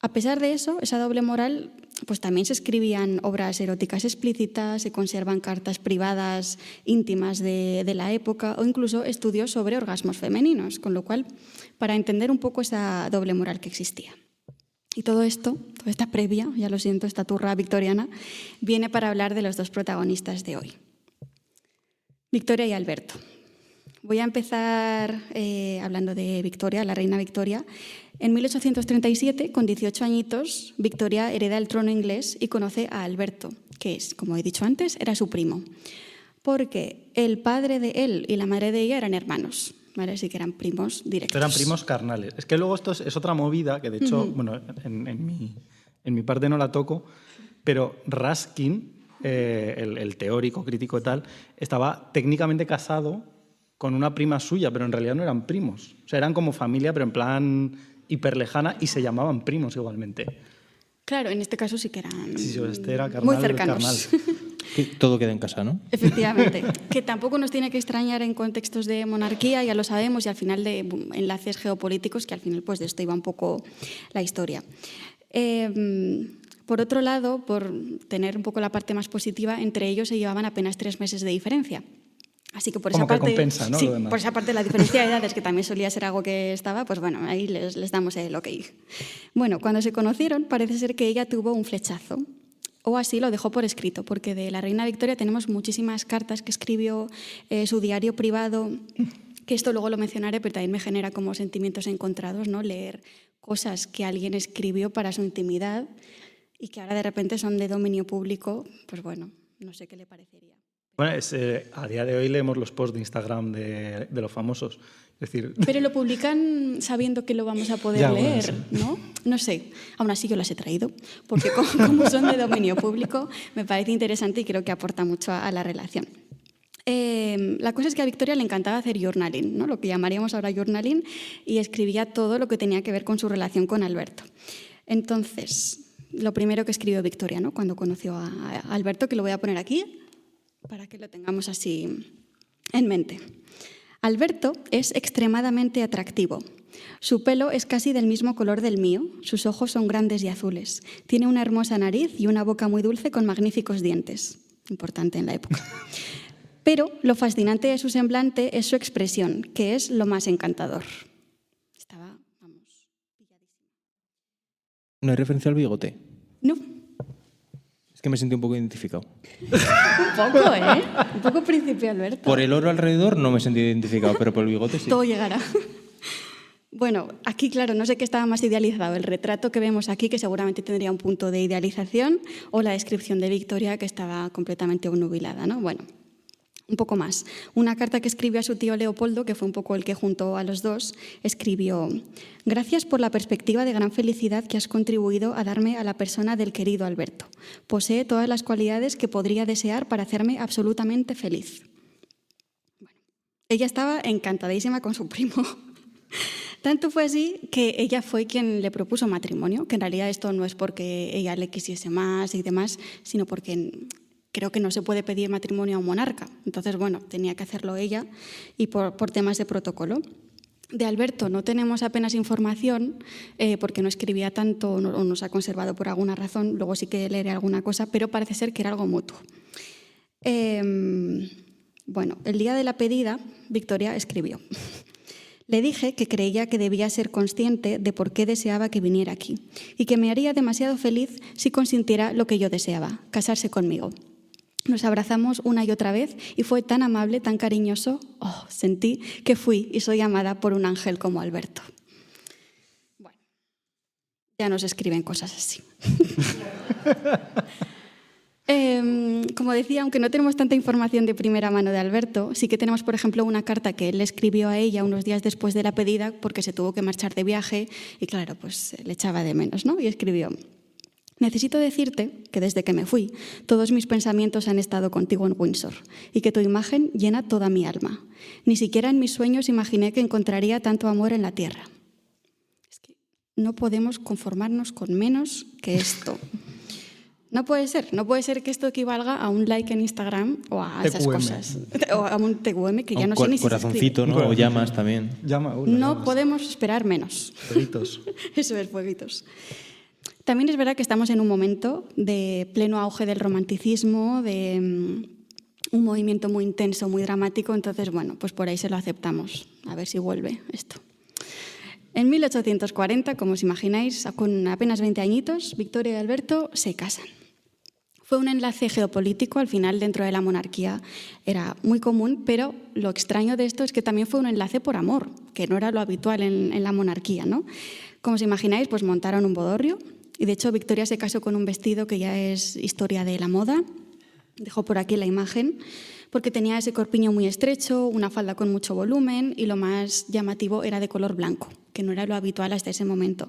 Speaker 3: A pesar de eso, esa doble moral, pues también se escribían obras eróticas explícitas, se conservan cartas privadas íntimas de la época o incluso estudios sobre orgasmos femeninos, con lo cual, para entender un poco esa doble moral que existía. Y todo esto, toda esta previa, ya lo siento, esta turra victoriana, viene para hablar de los dos protagonistas de hoy, Victoria y Alberto. Voy a empezar hablando de Victoria, la reina Victoria. En 1837, con 18 añitos, Victoria hereda el trono inglés y conoce a Alberto, que es, como he dicho antes, era su primo, porque el padre de él y la madre de ella eran hermanos, ¿vale? Así que eran primos directos.
Speaker 5: Eran primos carnales. Es que luego esto es otra movida, que de hecho, bueno, en mi parte no la toco, pero Ruskin, el teórico, crítico y tal, estaba técnicamente casado con una prima suya, pero en realidad no eran primos. O sea, eran como familia, pero en plan hiperlejana, y se llamaban primos igualmente.
Speaker 3: Claro, en este caso sí que eran
Speaker 5: Sí, este era carnal,
Speaker 3: muy cercanos.
Speaker 5: carnal.
Speaker 2: Que todo queda en casa, ¿no?
Speaker 3: Efectivamente, que tampoco nos tiene que extrañar en contextos de monarquía, ya lo sabemos, y al final de enlaces geopolíticos, que al final pues de esto iba un poco la historia. Por otro lado, por tener un poco la parte más positiva, entre ellos se llevaban apenas 3 meses de diferencia. Así que por esa parte,
Speaker 5: compensa, ¿no?
Speaker 3: sí,
Speaker 5: Lo demás.
Speaker 3: por esa parte la diferencia de edades, que también solía ser algo que estaba, pues bueno, ahí les damos el ok. Bueno, cuando se conocieron parece ser que ella tuvo un flechazo, o así lo dejó por escrito, porque de la reina Victoria tenemos muchísimas cartas que escribió, su diario privado, que esto luego lo mencionaré, pero también me genera como sentimientos encontrados, ¿no? Leer cosas que alguien escribió para su intimidad y que ahora de repente son de dominio público, pues bueno, no sé qué le parecería.
Speaker 5: Bueno, a día de hoy leemos los posts de Instagram de los famosos. Es decir,
Speaker 3: Pero lo publican sabiendo que lo vamos a poder
Speaker 5: Ya,
Speaker 3: leer,
Speaker 5: bueno,
Speaker 3: ¿no? No sé. Aún así yo las he traído, porque como son de dominio público, me parece interesante y creo que aporta mucho a la relación. La cosa es que a Victoria le encantaba hacer journaling, ¿no? Lo que llamaríamos ahora journaling, y escribía todo lo que tenía que ver con su relación con Alberto. Entonces, lo primero que escribió Victoria, ¿no? Cuando conoció a Alberto, que lo voy a poner aquí, para que lo tengamos así en mente. Alberto es extremadamente atractivo. Su pelo es casi del mismo color del mío, sus ojos son grandes y azules. Tiene una hermosa nariz y una boca muy dulce con magníficos dientes. Importante en la época. Pero lo fascinante de su semblante es su expresión, que es lo más encantador. Estaba, vamos, pilladísima.
Speaker 2: ¿No hay referencia al bigote?
Speaker 3: No.
Speaker 2: Es que me sentí un poco identificado.
Speaker 3: Un poco, ¿eh? Un poco Príncipe Alberto.
Speaker 2: Por el oro alrededor no me sentí identificado, pero por el bigote sí.
Speaker 3: Todo llegará. Bueno, aquí, claro, no sé qué estaba más idealizado, el retrato que vemos aquí, que seguramente tendría un punto de idealización, o la descripción de Victoria, que estaba completamente obnubilada, ¿no? Bueno, un poco más. Una carta que escribió a su tío Leopoldo, que fue un poco el que juntó a los dos, escribió: «Gracias por la perspectiva de gran felicidad que has contribuido a darme a la persona del querido Alberto. Posee todas las cualidades que podría desear para hacerme absolutamente feliz». Bueno, ella estaba encantadísima con su primo. Tanto fue así que ella fue quien le propuso matrimonio, que en realidad esto no es porque ella le quisiese más y demás, sino porque creo que no se puede pedir matrimonio a un monarca. Entonces, bueno, tenía que hacerlo ella y por temas de protocolo. De Alberto no tenemos apenas información porque no escribía tanto o no se ha conservado por alguna razón. Luego sí que leeré alguna cosa, pero parece ser que era algo mutuo. Bueno, el día de la pedida, Victoria escribió: le dije que creía que debía ser consciente de por qué deseaba que viniera aquí y que me haría demasiado feliz si consintiera lo que yo deseaba, casarse conmigo. Nos abrazamos una y otra vez y fue tan amable, tan cariñoso. Oh, sentí que fui y soy amada por un ángel como Alberto. Bueno, ya nos escriben cosas así. Como decía, aunque no tenemos tanta información de primera mano de Alberto, sí que tenemos, por ejemplo, una carta que él le escribió a ella unos días después de la pedida porque se tuvo que marchar de viaje y, claro, pues le echaba de menos, ¿no? Y escribió: necesito decirte que desde que me fui, todos mis pensamientos han estado contigo en Windsor y que tu imagen llena toda mi alma. Ni siquiera en mis sueños imaginé que encontraría tanto amor en la tierra. Es que no podemos conformarnos con menos que esto. No puede ser que esto equivalga a un like en Instagram o a esas cosas. O a un TQM que ya no sé ni si se
Speaker 2: corazoncito,
Speaker 3: escribe.
Speaker 2: ¿no? O llamas también.
Speaker 3: No podemos esperar menos.
Speaker 5: Fueguitos.
Speaker 3: Eso es, fueguitos. También es verdad que estamos en un momento de pleno auge del romanticismo, de un movimiento muy intenso, muy dramático, entonces, bueno, pues por ahí se lo aceptamos. A ver si vuelve esto. En 1840, como os imagináis, con apenas 20 añitos, Victoria y Alberto se casan. Fue un enlace geopolítico, al final dentro de la monarquía era muy común, pero lo extraño de esto es que también fue un enlace por amor, que no era lo habitual en la monarquía, ¿no? Como os imagináis, pues montaron un bodorrio y de hecho Victoria se casó con un vestido que ya es historia de la moda. Dejo por aquí la imagen, porque tenía ese corpiño muy estrecho, una falda con mucho volumen y lo más llamativo era de color blanco, que no era lo habitual hasta ese momento.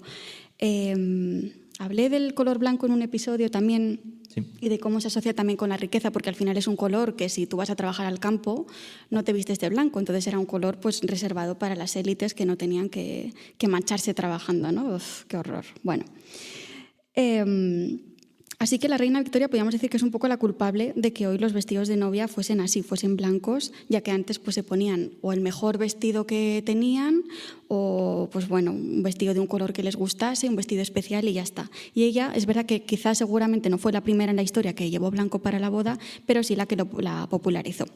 Speaker 3: Hablé del color blanco en un episodio también, sí, y de cómo se asocia también con la riqueza, porque al final es un color que si tú vas a trabajar al campo no te vistes de blanco, entonces era un color pues reservado para las élites que no tenían que mancharse trabajando, ¿no? Uf, qué horror. Bueno, así que la reina Victoria podríamos decir que es un poco la culpable de que hoy los vestidos de novia fuesen así, fuesen blancos, ya que antes pues se ponían o el mejor vestido que tenían o pues bueno, un vestido de un color que les gustase, un vestido especial y ya está. Y ella, es verdad que quizás seguramente no fue la primera en la historia que llevó blanco para la boda, pero sí la que la popularizó.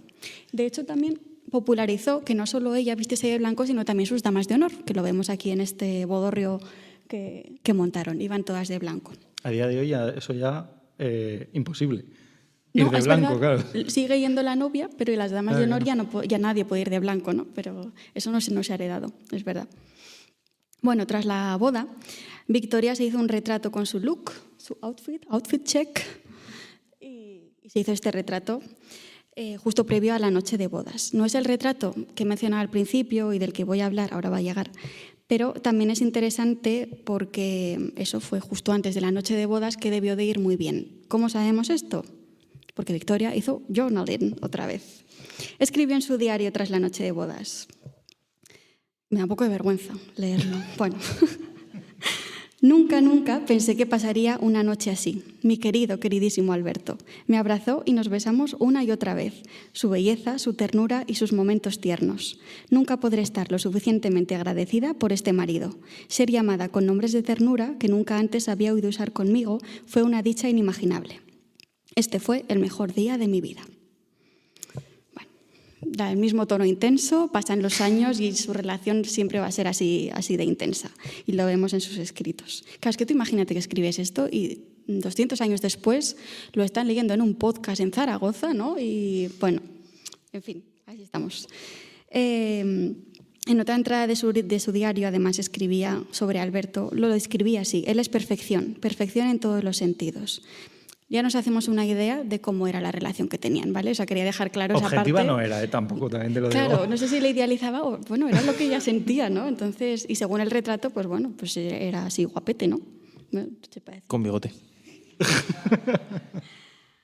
Speaker 3: De hecho, también popularizó que no solo ella vistiese de blanco, sino también sus damas de honor, que lo vemos aquí en este bodorrio que montaron, iban todas de blanco.
Speaker 5: A día de hoy eso ya imposible. Ir de blanco,
Speaker 3: verdad,
Speaker 5: claro.
Speaker 3: Sigue yendo la novia, pero las damas de honor ya nadie puede ir de blanco, ¿no? Pero eso no se ha heredado, es verdad. Bueno, tras la boda, Victoria se hizo un retrato con su look, su outfit check, y se hizo este retrato justo previo a la noche de bodas. No es el retrato que mencionaba al principio y del que voy a hablar, ahora va a llegar, pero también es interesante porque eso fue justo antes de la noche de bodas, que debió de ir muy bien. ¿Cómo sabemos esto? Porque Victoria hizo journaling otra vez. Escribió en su diario tras la noche de bodas. Me da un poco de vergüenza leerlo. Bueno, nunca pensé que pasaría una noche así. Mi queridísimo Alberto me abrazó y nos besamos una y otra vez. Su belleza, su ternura y sus momentos tiernos. Nunca podré estar lo suficientemente agradecida por este marido. Ser llamada con nombres de ternura que nunca antes había oído usar conmigo fue una dicha inimaginable. Este fue el mejor día de mi vida. Bueno, da el mismo tono intenso, pasan los años y su relación siempre va a ser así de intensa. Y lo vemos en sus escritos. Claro, es que tú imagínate que escribes esto y 200 años después lo están leyendo en un podcast en Zaragoza, ¿no? Y bueno, en fin, así estamos. En otra entrada de su diario, además, escribía sobre Alberto, lo describía así: él es perfección, perfección en todos los sentidos. Ya nos hacemos una idea de cómo era la relación que tenían, ¿vale? O sea, quería dejar claro esa parte.
Speaker 5: Objetiva no era, tampoco, también te lo digo.
Speaker 3: Claro, no sé si le idealizaba o, bueno, era lo que ella sentía, ¿no? Entonces, y según el retrato, pues bueno, pues era así guapete, ¿no?
Speaker 2: Con bigote.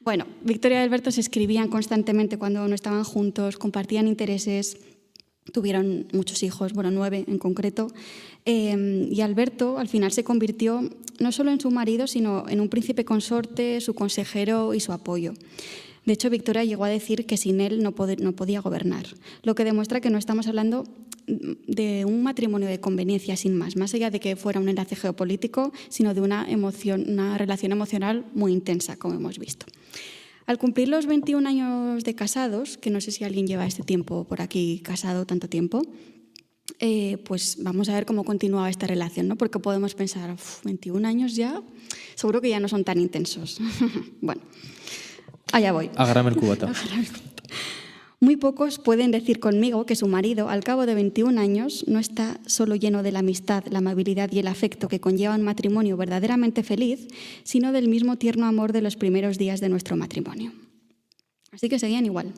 Speaker 3: Bueno, Victoria y Alberto se escribían constantemente cuando no estaban juntos, compartían intereses, tuvieron muchos hijos, bueno, 9 en concreto, y Alberto al final se convirtió no solo en su marido, sino en un príncipe consorte, su consejero y su apoyo. De hecho, Victoria llegó a decir que sin él no podía gobernar, lo que demuestra que no estamos hablando de un matrimonio de conveniencia sin más allá de que fuera un enlace geopolítico, sino de una relación emocional muy intensa, como hemos visto. Al cumplir los 21 años de casados, que no sé si alguien lleva este tiempo por aquí casado tanto tiempo, pues vamos a ver cómo continuaba esta relación, ¿no? Porque podemos pensar, 21 años ya, seguro que ya no son tan intensos. Bueno, allá voy.
Speaker 2: Agárrame el cubata.
Speaker 3: Muy pocos pueden decir conmigo que su marido, al cabo de 21 años, no está solo lleno de la amistad, la amabilidad y el afecto que conlleva un matrimonio verdaderamente feliz, sino del mismo tierno amor de los primeros días de nuestro matrimonio. Así que seguían igual.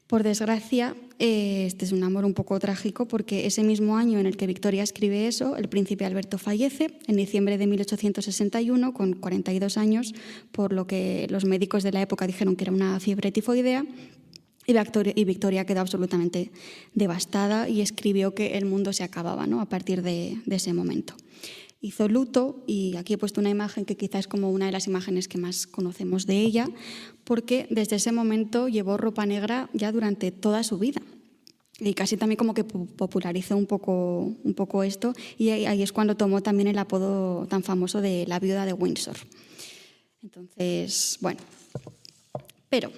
Speaker 3: Por desgracia, este es un amor un poco trágico porque ese mismo año en el que Victoria escribe eso, el príncipe Alberto fallece en diciembre de 1861 con 42 años, por lo que los médicos de la época dijeron que era una fiebre tifoidea, y Victoria quedó absolutamente devastada y escribió que el mundo se acababa, ¿no? A partir de ese momento. Hizo luto, y aquí he puesto una imagen que quizás es como una de las imágenes que más conocemos de ella, porque desde ese momento llevó ropa negra ya durante toda su vida. Y casi también como que popularizó un poco esto, y ahí es cuando tomó también el apodo tan famoso de la viuda de Windsor. Entonces, bueno, pero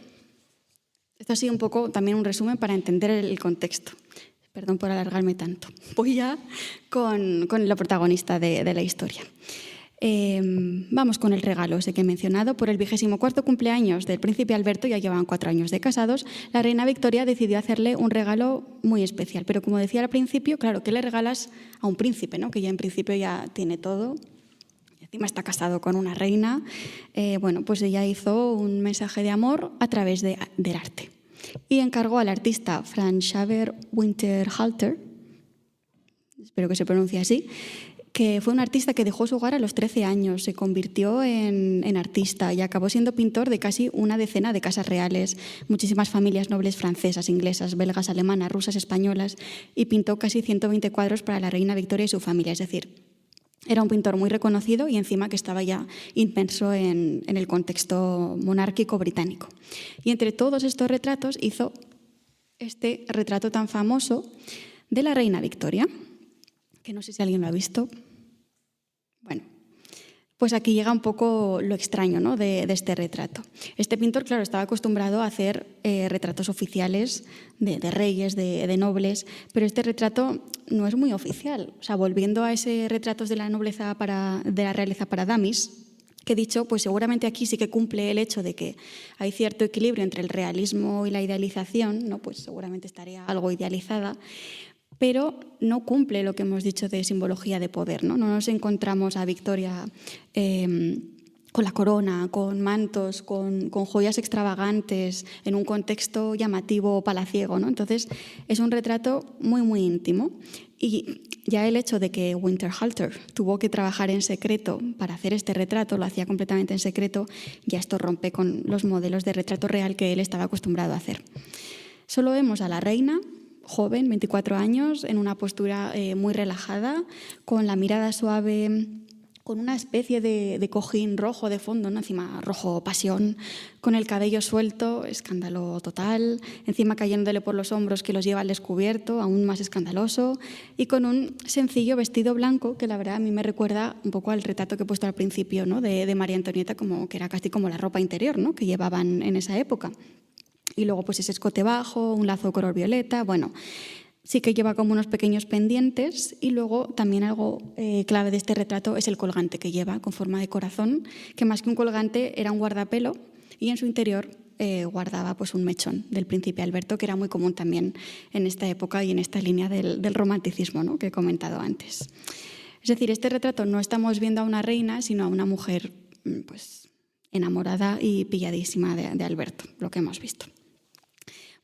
Speaker 3: esto ha sido un poco también un resumen para entender el contexto. Perdón por alargarme tanto. Voy ya con la protagonista de la historia. Vamos con el regalo ese que he mencionado. Por el 24º cumpleaños del príncipe Alberto, ya llevan 4 años de casados, la reina Victoria decidió hacerle un regalo muy especial. Pero como decía al principio, claro, ¿qué le regalas a un príncipe, ¿no? Que ya en principio ya tiene todo? Encima está casado con una reina. Bueno, pues ella hizo un mensaje de amor a través del arte. Y encargó al artista Franz Xaver Winterhalter, espero que se pronuncie así, que fue un artista que dejó su hogar a los 13 años, se convirtió en artista y acabó siendo pintor de casi una decena de casas reales, muchísimas familias nobles francesas, inglesas, belgas, alemanas, rusas, españolas, y pintó casi 120 cuadros para la reina Victoria y su familia. Es decir, era un pintor muy reconocido y encima que estaba ya inmerso en el contexto monárquico británico. Y entre todos estos retratos hizo este retrato tan famoso de la reina Victoria, que no sé si alguien lo ha visto. Bueno, pues aquí llega un poco lo extraño, ¿no? de este retrato. Este pintor, claro, estaba acostumbrado a hacer retratos oficiales de reyes, de nobles, pero este retrato no es muy oficial. O sea, volviendo a ese retratos de la nobleza de la realeza para damis, que he dicho, pues seguramente aquí sí que cumple el hecho de que hay cierto equilibrio entre el realismo y la idealización, ¿no? Pues seguramente estaría algo idealizada, pero no cumple lo que hemos dicho de simbología de poder, ¿no? No nos encontramos a Victoria con la corona, con mantos, con joyas extravagantes, en un contexto llamativo palaciego, ¿no? Entonces, es un retrato muy, muy íntimo. Y ya el hecho de que Winterhalter tuvo que trabajar en secreto para hacer este retrato, lo hacía completamente en secreto, ya esto rompe con los modelos de retrato real que él estaba acostumbrado a hacer. Solo vemos a la reina, joven, 24 años, en una postura muy relajada, con la mirada suave, con una especie de cojín rojo de fondo, ¿no? Encima rojo pasión, con el cabello suelto, escándalo total, encima cayéndole por los hombros que los lleva al descubierto, aún más escandaloso, y con un sencillo vestido blanco que la verdad a mí me recuerda un poco al retrato que he puesto al principio, ¿no? de María Antonieta, como que era casi como la ropa interior, ¿no? Que llevaban en esa época. Y luego pues ese escote bajo, un lazo color violeta, bueno, sí que lleva como unos pequeños pendientes, y luego también algo clave de este retrato es el colgante que lleva con forma de corazón, que más que un colgante era un guardapelo, y en su interior guardaba pues un mechón del príncipe Alberto, que era muy común también en esta época y en esta línea del romanticismo, ¿no? Que he comentado antes. Es decir, este retrato no estamos viendo a una reina, sino a una mujer pues enamorada y pilladísima de Alberto, lo que hemos visto.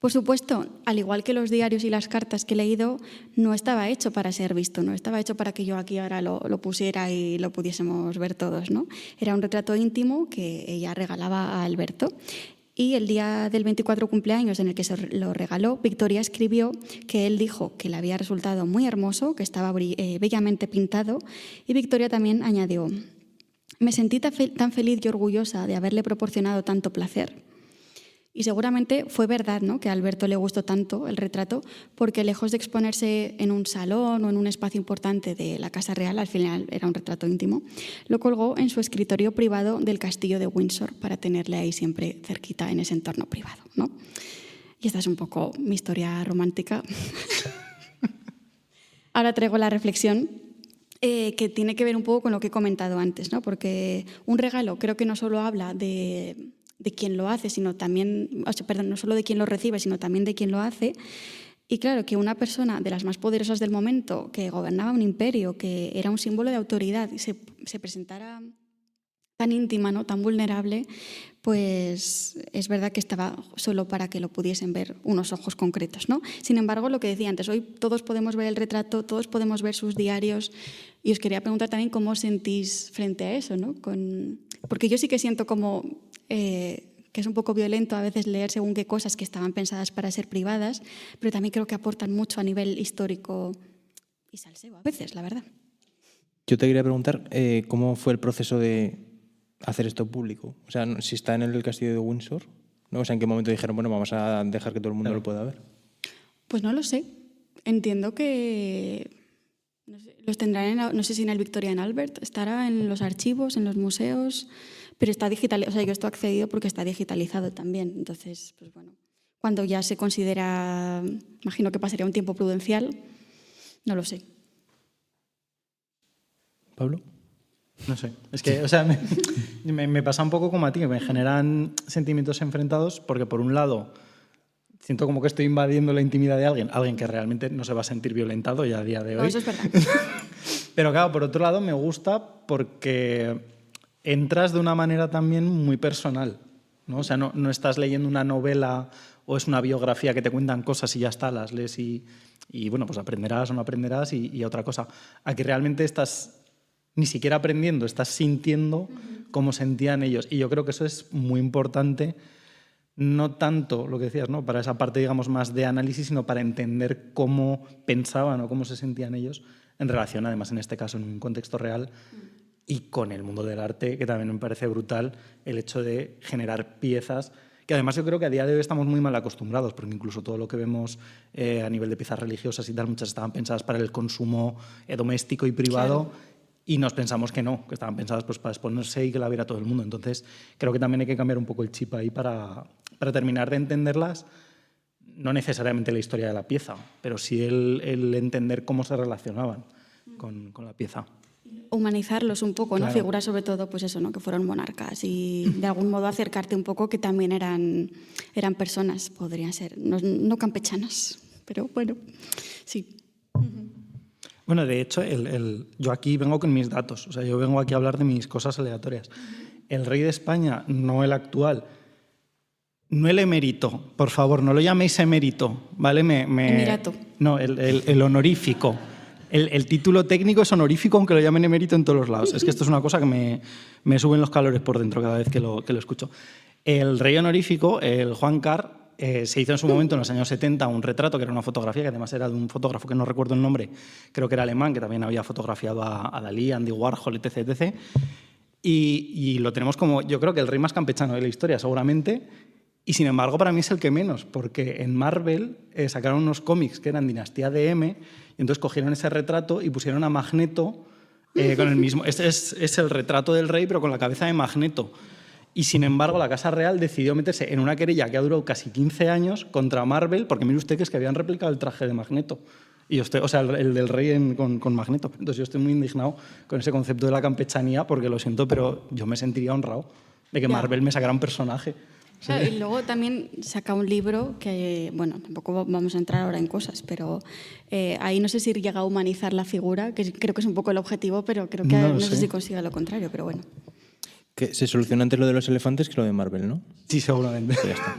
Speaker 3: Por supuesto, al igual que los diarios y las cartas que he leído, no estaba hecho para ser visto, no estaba hecho para que yo aquí ahora lo pusiera y lo pudiésemos ver todos, ¿no? Era un retrato íntimo que ella regalaba a Alberto. Y el día del 24 cumpleaños en el que se lo regaló, Victoria escribió que él dijo que le había resultado muy hermoso, que estaba bellamente pintado, y Victoria también añadió: Me sentí tan feliz y orgullosa de haberle proporcionado tanto placer. Y seguramente fue verdad, ¿no?, que a Alberto le gustó tanto el retrato, porque lejos de exponerse en un salón o en un espacio importante de la Casa Real, al final era un retrato íntimo, lo colgó en su escritorio privado del castillo de Windsor para tenerle ahí siempre cerquita en ese entorno privado, ¿no? Y esta es un poco mi historia romántica. Ahora traigo la reflexión que tiene que ver un poco con lo que he comentado antes, ¿no? Porque un regalo creo que no solo habla de quien lo hace, sino también, no solo de quien lo recibe, sino también de quien lo hace. Y claro, que una persona de las más poderosas del momento, que gobernaba un imperio, que era un símbolo de autoridad, se presentara tan íntima, ¿no?, tan vulnerable, pues es verdad que estaba solo para que lo pudiesen ver unos ojos concretos, ¿no? Sin embargo, lo que decía antes, hoy todos podemos ver el retrato, todos podemos ver sus diarios, y os quería preguntar también cómo os sentís frente a eso, ¿no? Porque yo sí que siento como que es un poco violento a veces leer según qué cosas que estaban pensadas para ser privadas, pero también creo que aportan mucho a nivel histórico y salseo a veces, la verdad.
Speaker 2: Yo te quería preguntar cómo fue el proceso de hacer esto público. O sea, si está en el castillo de Windsor, ¿no? O sea, ¿en qué momento dijeron, bueno, vamos a dejar que todo el mundo lo pueda ver?
Speaker 3: Pues no lo sé. Entiendo que no sé, los tendrán, no sé si en el Victoria and Albert, estará en los archivos, en los museos, pero está digitalizado. O sea, yo esto he accedido porque está digitalizado también. Entonces, pues bueno, cuando ya se considera, imagino que pasaría un tiempo prudencial, no lo sé.
Speaker 2: ¿Pablo?
Speaker 5: No sé, es que, o sea, me pasa un poco como a ti, que me generan sentimientos enfrentados porque, por un lado, siento como que estoy invadiendo la intimidad de alguien que realmente no se va a sentir violentado ya a día de hoy.
Speaker 3: No, eso es verdad.
Speaker 5: Pero claro, por otro lado, me gusta porque entras de una manera también muy personal, ¿no? O sea, no estás leyendo una novela o es una biografía que te cuentan cosas y ya está, las lees y bueno, pues aprenderás o no aprenderás y otra cosa. Aquí realmente estás ni siquiera aprendiendo, estás sintiendo cómo sentían ellos. Y yo creo que eso es muy importante, no tanto lo que decías, ¿no?, para esa parte, digamos, más de análisis, sino para entender cómo pensaban o cómo se sentían ellos en relación, además, en este caso, en un contexto real y con el mundo del arte, que también me parece brutal el hecho de generar piezas que además yo creo que a día de hoy estamos muy mal acostumbrados, porque incluso todo lo que vemos a nivel de piezas religiosas y tal, muchas estaban pensadas para el consumo doméstico y privado. Claro. Y nos pensamos que no, que estaban pensadas pues para exponerse y que la viera todo el mundo. Entonces, creo que también hay que cambiar un poco el chip ahí para terminar de entenderlas, no necesariamente la historia de la pieza, pero sí el entender cómo se relacionaban con la pieza.
Speaker 3: Humanizarlos un poco, ¿no?
Speaker 5: Claro.
Speaker 3: Figuras sobre todo, pues eso, ¿no?, que fueron monarcas y de algún modo acercarte un poco que también eran personas, podrían ser, no campechanas, pero bueno, sí.
Speaker 5: Bueno, de hecho, yo aquí vengo con mis datos, o sea, yo vengo aquí a hablar de mis cosas aleatorias. El rey de España, no el actual, no el emérito, por favor, no lo llaméis emérito, ¿vale?
Speaker 3: Emirato.
Speaker 5: No, el honorífico. El título técnico es honorífico, aunque lo llamen emérito en todos los lados. Es que esto es una cosa que me suben los calores por dentro cada vez que lo escucho. El rey honorífico, el Juan Car, se hizo en su momento, en los años 70, un retrato, que era una fotografía, que además era de un fotógrafo que no recuerdo el nombre, creo que era alemán, que también había fotografiado a Dalí, Andy Warhol, etc., etc. Y lo tenemos como, yo creo que el rey más campechano de la historia, seguramente, y sin embargo para mí es el que menos, porque en Marvel sacaron unos cómics que eran Dinastía de M, y entonces cogieron ese retrato y pusieron a Magneto con el mismo... Este es el retrato del rey, pero con la cabeza de Magneto. Y sin embargo, la Casa Real decidió meterse en una querella que ha durado casi 15 años contra Marvel, porque mire usted que es que habían replicado el traje de Magneto. Y usted, o sea, el del rey con Magneto. Entonces yo estoy muy indignado con ese concepto de la campechanía, porque lo siento, pero yo me sentiría honrado de que Marvel me sacara un personaje.
Speaker 3: ¿Sí? Y luego también saca un libro que, bueno, tampoco vamos a entrar ahora en cosas, pero ahí no sé si llega a humanizar la figura, que creo que es un poco el objetivo, pero creo que no sé si consiga lo contrario, pero bueno.
Speaker 2: Que se soluciona antes lo de los elefantes que lo de Marvel, ¿no?
Speaker 5: Sí, seguramente.
Speaker 2: Pues ya está.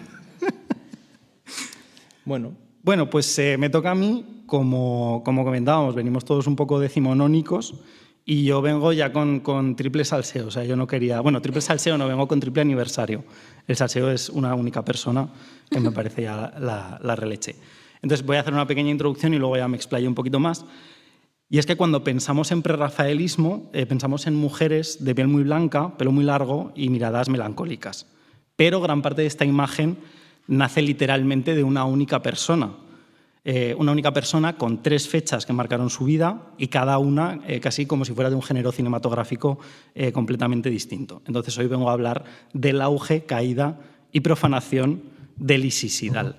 Speaker 5: Bueno, pues me toca a mí, como comentábamos, venimos todos un poco decimonónicos y yo vengo ya con triple salseo. O sea, yo no quería... Bueno, triple salseo no, vengo con triple aniversario. El salseo es una única persona, que me parece ya la releche. Entonces voy a hacer una pequeña introducción y luego ya me explayo un poquito más. Y es que cuando pensamos en prerrafaelismo, pensamos en mujeres de piel muy blanca, pelo muy largo y miradas melancólicas. Pero gran parte de esta imagen nace literalmente de una única persona. Una única persona con 3 fechas que marcaron su vida y cada una casi como si fuera de un género cinematográfico completamente distinto. Entonces hoy vengo a hablar del auge, caída y profanación de Lizzie Siddal.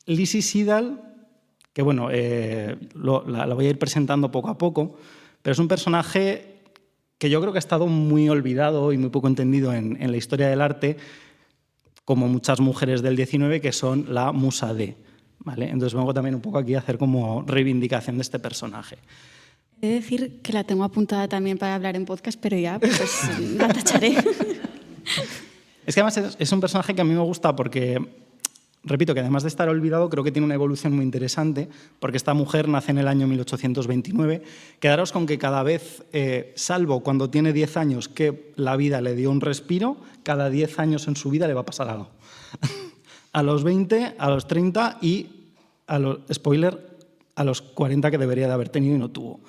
Speaker 5: Lizzie Siddal, que bueno, la voy a ir presentando poco a poco, pero es un personaje que yo creo que ha estado muy olvidado y muy poco entendido en la historia del arte, como muchas mujeres del 19 que son la musa de. ¿Vale? Entonces vengo también un poco aquí a hacer como reivindicación de este personaje.
Speaker 3: He de decir que la tengo apuntada también para hablar en podcast, pero ya pues la tacharé.
Speaker 5: Es que además es un personaje que a mí me gusta porque, repito, que además de estar olvidado, creo que tiene una evolución muy interesante, porque esta mujer nace en el año 1829. Quedaros con que cada vez, salvo cuando tiene 10 años que la vida le dio un respiro, cada 10 años en su vida le va a pasar algo. A los 20, a los 30 y, spoiler, a los 40 que debería de haber tenido y no tuvo.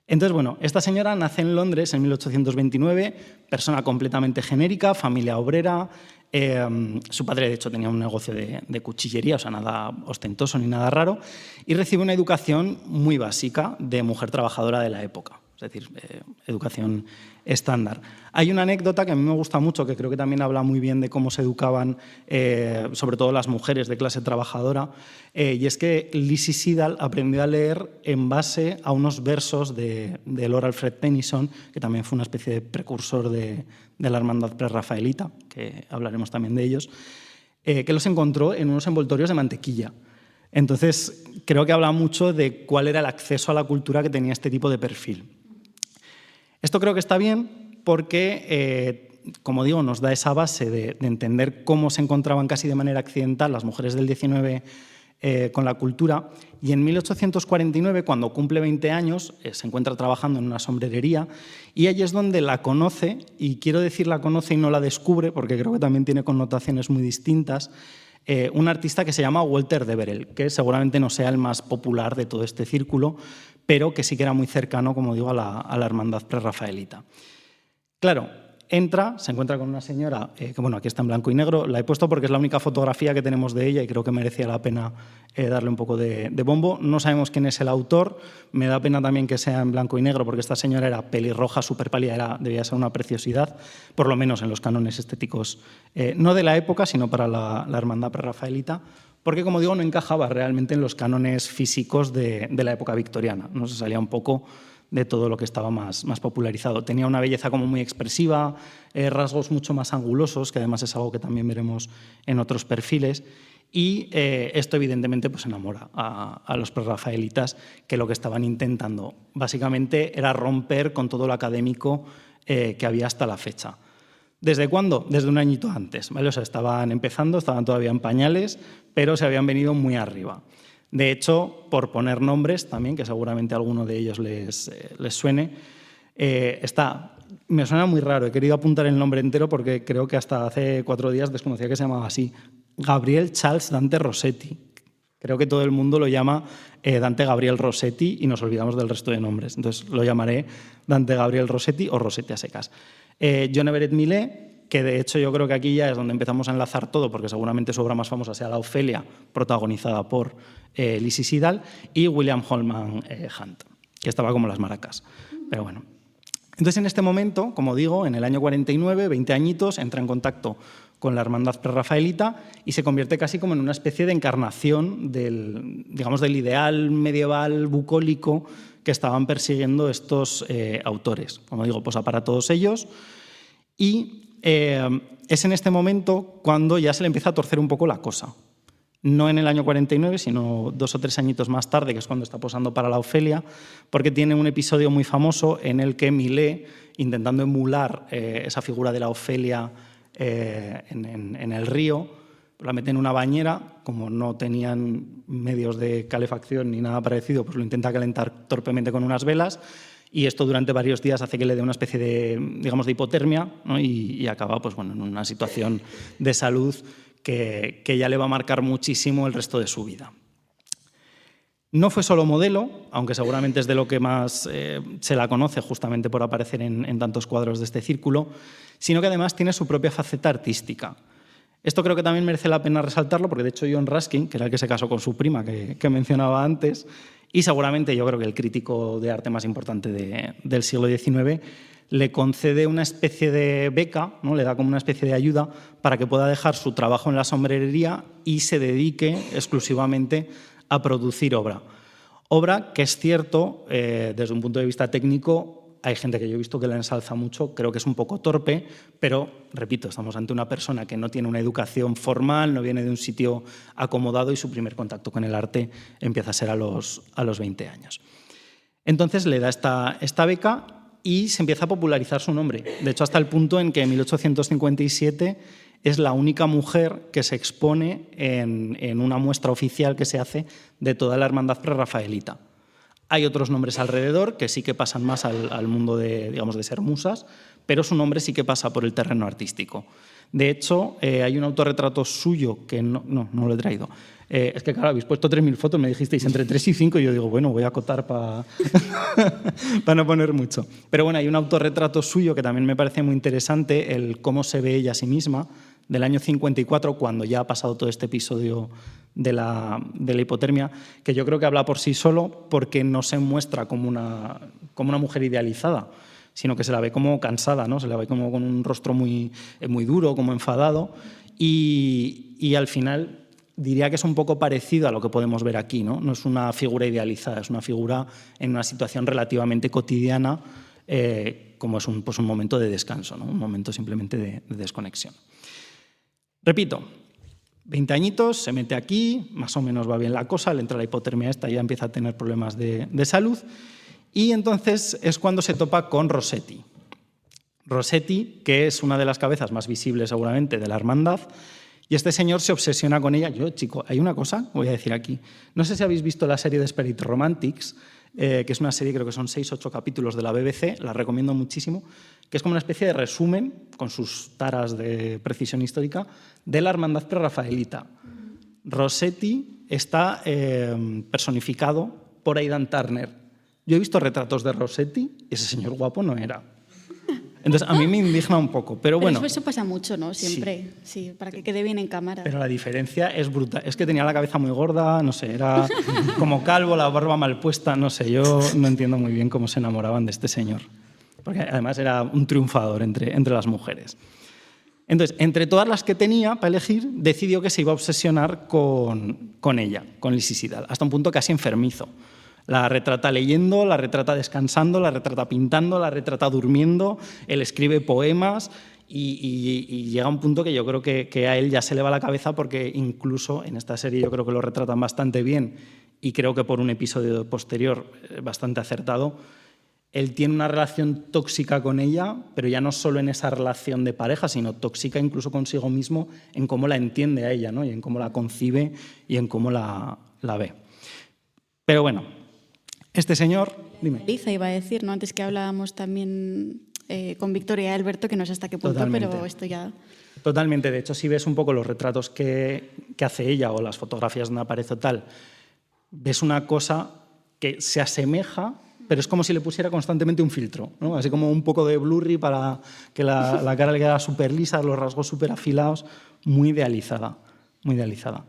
Speaker 5: Entonces, bueno, esta señora nace en Londres en 1829, persona completamente genérica, familia obrera. Su padre, de hecho, tenía un negocio de cuchillería, o sea, nada ostentoso ni nada raro, y recibe una educación muy básica de mujer trabajadora de la época, es decir, educación estándar. Hay una anécdota que a mí me gusta mucho, que creo que también habla muy bien de cómo se educaban, sobre todo las mujeres de clase trabajadora, y es que Lizzie Siddal aprendió a leer en base a unos versos de Lord Alfred Tennyson, que también fue una especie de precursor de la hermandad prerrafaelita, que hablaremos también de ellos, que los encontró en unos envoltorios de mantequilla. Entonces, creo que habla mucho de cuál era el acceso a la cultura que tenía este tipo de perfil. Esto creo que está bien porque, como digo, nos da esa base de entender cómo se encontraban casi de manera accidental las mujeres del 19 con la cultura. Y en 1849, cuando cumple 20 años, se encuentra trabajando en una sombrerería y allí es donde la conoce, y quiero decir la conoce y no la descubre porque creo que también tiene connotaciones muy distintas, un artista que se llama Walter Deverell, que seguramente no sea el más popular de todo este círculo, pero que sí que era muy cercano, como digo, a la hermandad prerrafaelita. Claro, entra, se encuentra con una señora, que bueno, aquí está en blanco y negro, la he puesto porque es la única fotografía que tenemos de ella y creo que merecía la pena darle un poco de bombo. No sabemos quién es el autor, me da pena también que sea en blanco y negro porque esta señora era pelirroja, súper pálida, debía ser una preciosidad, por lo menos en los cánones estéticos, no de la época, sino para la hermandad prerrafaelita, porque, como digo, no encajaba realmente en los cánones físicos de la época victoriana, no se salía un poco de todo lo que estaba más popularizado. Tenía una belleza como muy expresiva, rasgos mucho más angulosos, que además es algo que también veremos en otros perfiles, y esto evidentemente pues enamora a los prerrafaelitas, que lo que estaban intentando básicamente era romper con todo lo académico que había hasta la fecha. ¿Desde cuándo? Desde un añito antes, ¿vale? O sea, estaban empezando, estaban todavía en pañales, pero se habían venido muy arriba. De hecho, por poner nombres también, que seguramente a alguno de ellos les suene, me suena muy raro, he querido apuntar el nombre entero porque creo que hasta hace 4 días desconocía que se llamaba así, Gabriel Charles Dante Rossetti. Creo que todo el mundo lo llama Dante Gabriel Rossetti y nos olvidamos del resto de nombres. Entonces lo llamaré Dante Gabriel Rossetti o Rossetti a secas. John Everett Millais, que de hecho yo creo que aquí ya es donde empezamos a enlazar todo, porque seguramente su obra más famosa sea La Ofelia, protagonizada por Lizzie Siddal, y William Holman Hunt, que estaba como las maracas. Pero bueno. Entonces, en este momento, como digo, en el año 49, 20 añitos, entra en contacto con la hermandad prerrafaelita y se convierte casi como en una especie de encarnación del ideal medieval bucólico que estaban persiguiendo estos autores. Como digo, posa para todos ellos. Y es en este momento cuando ya se le empieza a torcer un poco la cosa. No en el año 49, sino 2 o 3 añitos más tarde, que es cuando está posando para La Ofelia, porque tiene un episodio muy famoso en el que Millais, intentando emular esa figura de La Ofelia en el río, la mete en una bañera, como no tenían medios de calefacción ni nada parecido, pues lo intenta calentar torpemente con unas velas, y esto durante varios días hace que le dé una especie de hipotermia, ¿no? y acaba pues, bueno, en una situación de salud que ya le va a marcar muchísimo el resto de su vida. No fue solo modelo, aunque seguramente es de lo que más se la conoce justamente por aparecer en tantos cuadros de este círculo, sino que además tiene su propia faceta artística. Esto creo que también merece la pena resaltarlo, porque de hecho John Ruskin, que era el que se casó con su prima que mencionaba antes, y seguramente yo creo que el crítico de arte más importante del siglo XIX, le concede una especie de beca, ¿no? Le da como una especie de ayuda para que pueda dejar su trabajo en la sombrerería y se dedique exclusivamente a producir obra. Obra que es cierto, desde un punto de vista técnico, hay gente que yo he visto que la ensalza mucho, creo que es un poco torpe, pero, repito, estamos ante una persona que no tiene una educación formal, no viene de un sitio acomodado y su primer contacto con el arte empieza a ser a los 20 años. Entonces le da esta beca y se empieza a popularizar su nombre. De hecho, hasta el punto en que en 1857 es la única mujer que se expone en una muestra oficial que se hace de toda la hermandad prerrafaelita. Hay otros nombres alrededor que sí que pasan más al mundo de ser musas, pero su nombre sí que pasa por el terreno artístico. De hecho, hay un autorretrato suyo que no lo he traído. Es que, claro, habéis puesto 3.000 fotos, me dijisteis entre 3 y 5, y yo digo, bueno, voy a acotar para no poner mucho. Pero bueno, hay un autorretrato suyo que también me parece muy interesante, el cómo se ve ella a sí misma, del año 54, cuando ya ha pasado todo este episodio de la hipotermia, que yo creo que habla por sí solo, porque no se muestra como una mujer idealizada, sino que se la ve como cansada, ¿no? Se la ve como con un rostro muy duro, como enfadado, y al final diría que es un poco parecido a lo que podemos ver aquí, ¿no? No es una figura idealizada, es una figura en una situación relativamente cotidiana, como es un momento de descanso, ¿no? Un momento simplemente de desconexión. Repito, 20 añitos, se mete aquí, más o menos va bien la cosa, le entra la hipotermia esta y ya empieza a tener problemas de salud, y entonces es cuando se topa con Rossetti. Rossetti, que es una de las cabezas más visibles seguramente de la hermandad, y este señor se obsesiona con ella. Chico, hay una cosa, voy a decir aquí. No sé si habéis visto la serie de Spirit Romantics, que es una serie, creo que son 6 o 8 capítulos de la BBC, la recomiendo muchísimo, que es como una especie de resumen, con sus taras de precisión histórica, de la hermandad prerrafaelita. Rossetti está personificado por Aidan Turner. Yo he visto retratos de Rossetti y ese señor guapo no era. Entonces, a mí me indigna un poco, pero bueno.
Speaker 3: Eso pasa mucho, ¿no? Siempre, sí, para que quede bien en cámara.
Speaker 5: Pero la diferencia es brutal. Es que tenía la cabeza muy gorda, no sé, era como calvo, la barba mal puesta, no sé, yo no entiendo muy bien cómo se enamoraban de este señor. Porque además era un triunfador entre las mujeres. Entonces, entre todas las que tenía para elegir, decidió que se iba a obsesionar con ella, con Lysistrata, hasta un punto casi enfermizo. La retrata leyendo, la retrata descansando, la retrata pintando, la retrata durmiendo, él escribe poemas y llega a un punto que yo creo que a él ya se le va la cabeza, porque incluso en esta serie yo creo que lo retratan bastante bien y creo que por un episodio posterior bastante acertado. Él tiene una relación tóxica con ella, pero ya no solo en esa relación de pareja, sino tóxica incluso consigo mismo en cómo la entiende a ella, ¿no? Y en cómo la concibe y en cómo la ve. Pero bueno, este señor... Dime.
Speaker 3: Liza iba a decir, ¿no? Antes que hablábamos también con Victoria y Alberto, que no sé hasta qué punto, totalmente. Pero esto ya...
Speaker 5: Totalmente. De hecho, si ves un poco los retratos que hace ella o las fotografías donde aparece tal, ves una cosa que se asemeja, pero es como si le pusiera constantemente un filtro, ¿no? Así como un poco de blurry para que la cara le quedara súper lisa, los rasgos súper afilados, muy idealizada, muy idealizada.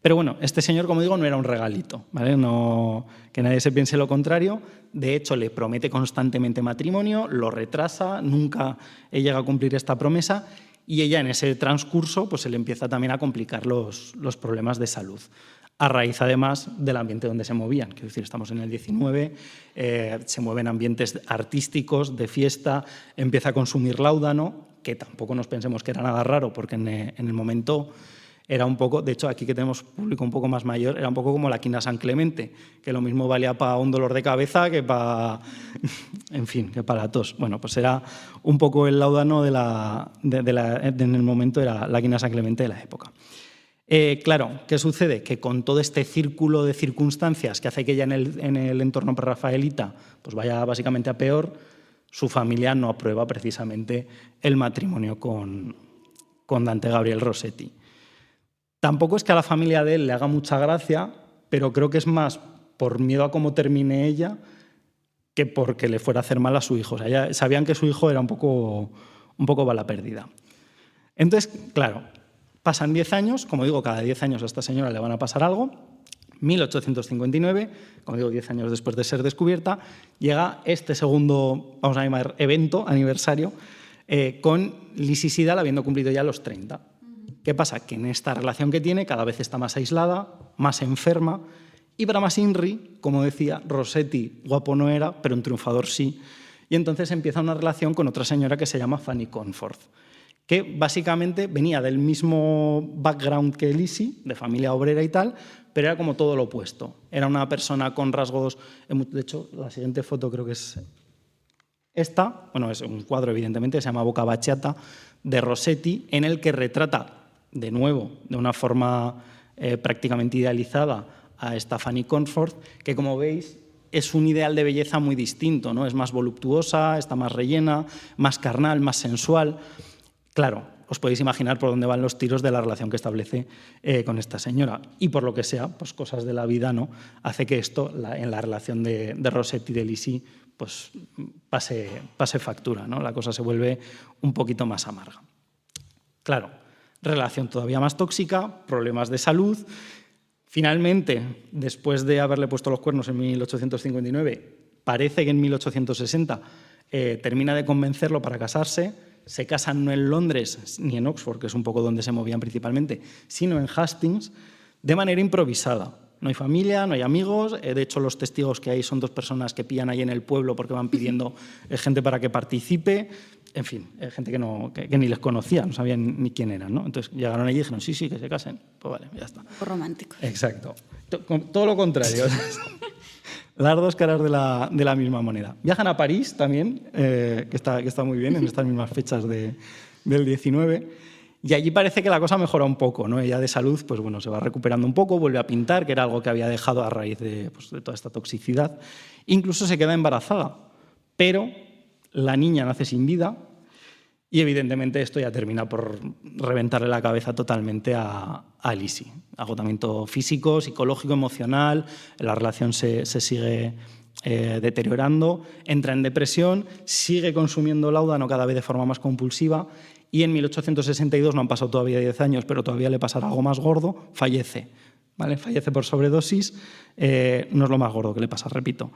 Speaker 5: Pero bueno, este señor, como digo, no era un regalito, ¿vale? No, que nadie se piense lo contrario. De hecho, le promete constantemente matrimonio, lo retrasa, nunca llega a cumplir esta promesa, y ella en ese transcurso pues, se le empieza también a complicar los problemas de salud, a raíz además del ambiente donde se movían. Quiero decir, estamos en el 19, se mueven ambientes artísticos, de fiesta, empieza a consumir láudano, que tampoco nos pensemos que era nada raro, porque en el momento... Era un poco, de hecho, aquí que tenemos público un poco más mayor, era un poco como la quina San Clemente, que lo mismo valía para un dolor de cabeza que para, en fin, que para la tos. Bueno, pues era un poco el láudano en el momento era la quina San Clemente de la época. Claro, ¿qué sucede? Que con todo este círculo de circunstancias que hace que ella en el entorno prerrafaelita pues vaya básicamente a peor, su familia no aprueba precisamente el matrimonio con Dante Gabriel Rossetti. Tampoco es que a la familia de él le haga mucha gracia, pero creo que es más por miedo a cómo termine ella que porque le fuera a hacer mal a su hijo. O sea, ya sabían que su hijo era un poco bala perdida. Entonces, claro, pasan 10 años, como digo, cada 10 años a esta señora le van a pasar algo. 1859, como digo, 10 años después de ser descubierta, llega este segundo, vamos a llamar, evento, aniversario, con Lizzie Siddal habiendo cumplido ya los 30. ¿Qué pasa? Que en esta relación que tiene cada vez está más aislada, más enferma, y para más Inri, como decía, Rossetti guapo no era, pero un triunfador sí, y entonces empieza una relación con otra señora que se llama Fanny Cornforth, que básicamente venía del mismo background que Lizzie, de familia obrera y tal, pero era como todo lo opuesto. Era una persona con rasgos... De hecho, la siguiente foto creo que es esta, bueno, es un cuadro evidentemente, se llama Boca Baciata, de Rossetti, en el que retrata, de nuevo, de una forma prácticamente idealizada, a esta Fanny Cornforth, que como veis es un ideal de belleza muy distinto, ¿no? Es más voluptuosa, está más rellena, más carnal, más sensual. Claro, os podéis imaginar por dónde van los tiros de la relación que establece con esta señora. Y por lo que sea, pues cosas de la vida, ¿no? Hace que esto, en la relación de Rossetti y de Lizzie, pues pase factura, ¿no? La cosa se vuelve un poquito más amarga. Claro, relación todavía más tóxica, problemas de salud. Finalmente, después de haberle puesto los cuernos en 1859, parece que en 1860 termina de convencerlo para casarse. Se casan no en Londres ni en Oxford, que es un poco donde se movían principalmente, sino en Hastings, de manera improvisada. No hay familia, no hay amigos. De hecho, los testigos que hay son 2 personas que pillan ahí en el pueblo porque van pidiendo gente para que participe. En fin, gente que ni les conocía, no sabían ni quién eran, ¿no? Entonces llegaron allí y dijeron, sí, que se casen. Pues vale, ya está.
Speaker 3: Romántico.
Speaker 5: Exacto. Todo lo contrario. Las 2 caras de la misma moneda. Viajan a París también, que está muy bien, en estas mismas fechas del 19. Y allí parece que la cosa mejora un poco, ¿no? Ella de salud, pues bueno, se va recuperando un poco, vuelve a pintar, que era algo que había dejado a raíz de toda esta toxicidad. Incluso se queda embarazada, pero la niña nace sin vida y evidentemente esto ya termina por reventarle la cabeza totalmente a Lizzie. Agotamiento físico, psicológico, emocional, la relación se sigue deteriorando, entra en depresión, sigue consumiendo láudano cada vez de forma más compulsiva y en 1862, no han pasado todavía 10 años, pero todavía le pasará algo más gordo, fallece. ¿Vale? Fallece por sobredosis, no es lo más gordo que le pasa, repito.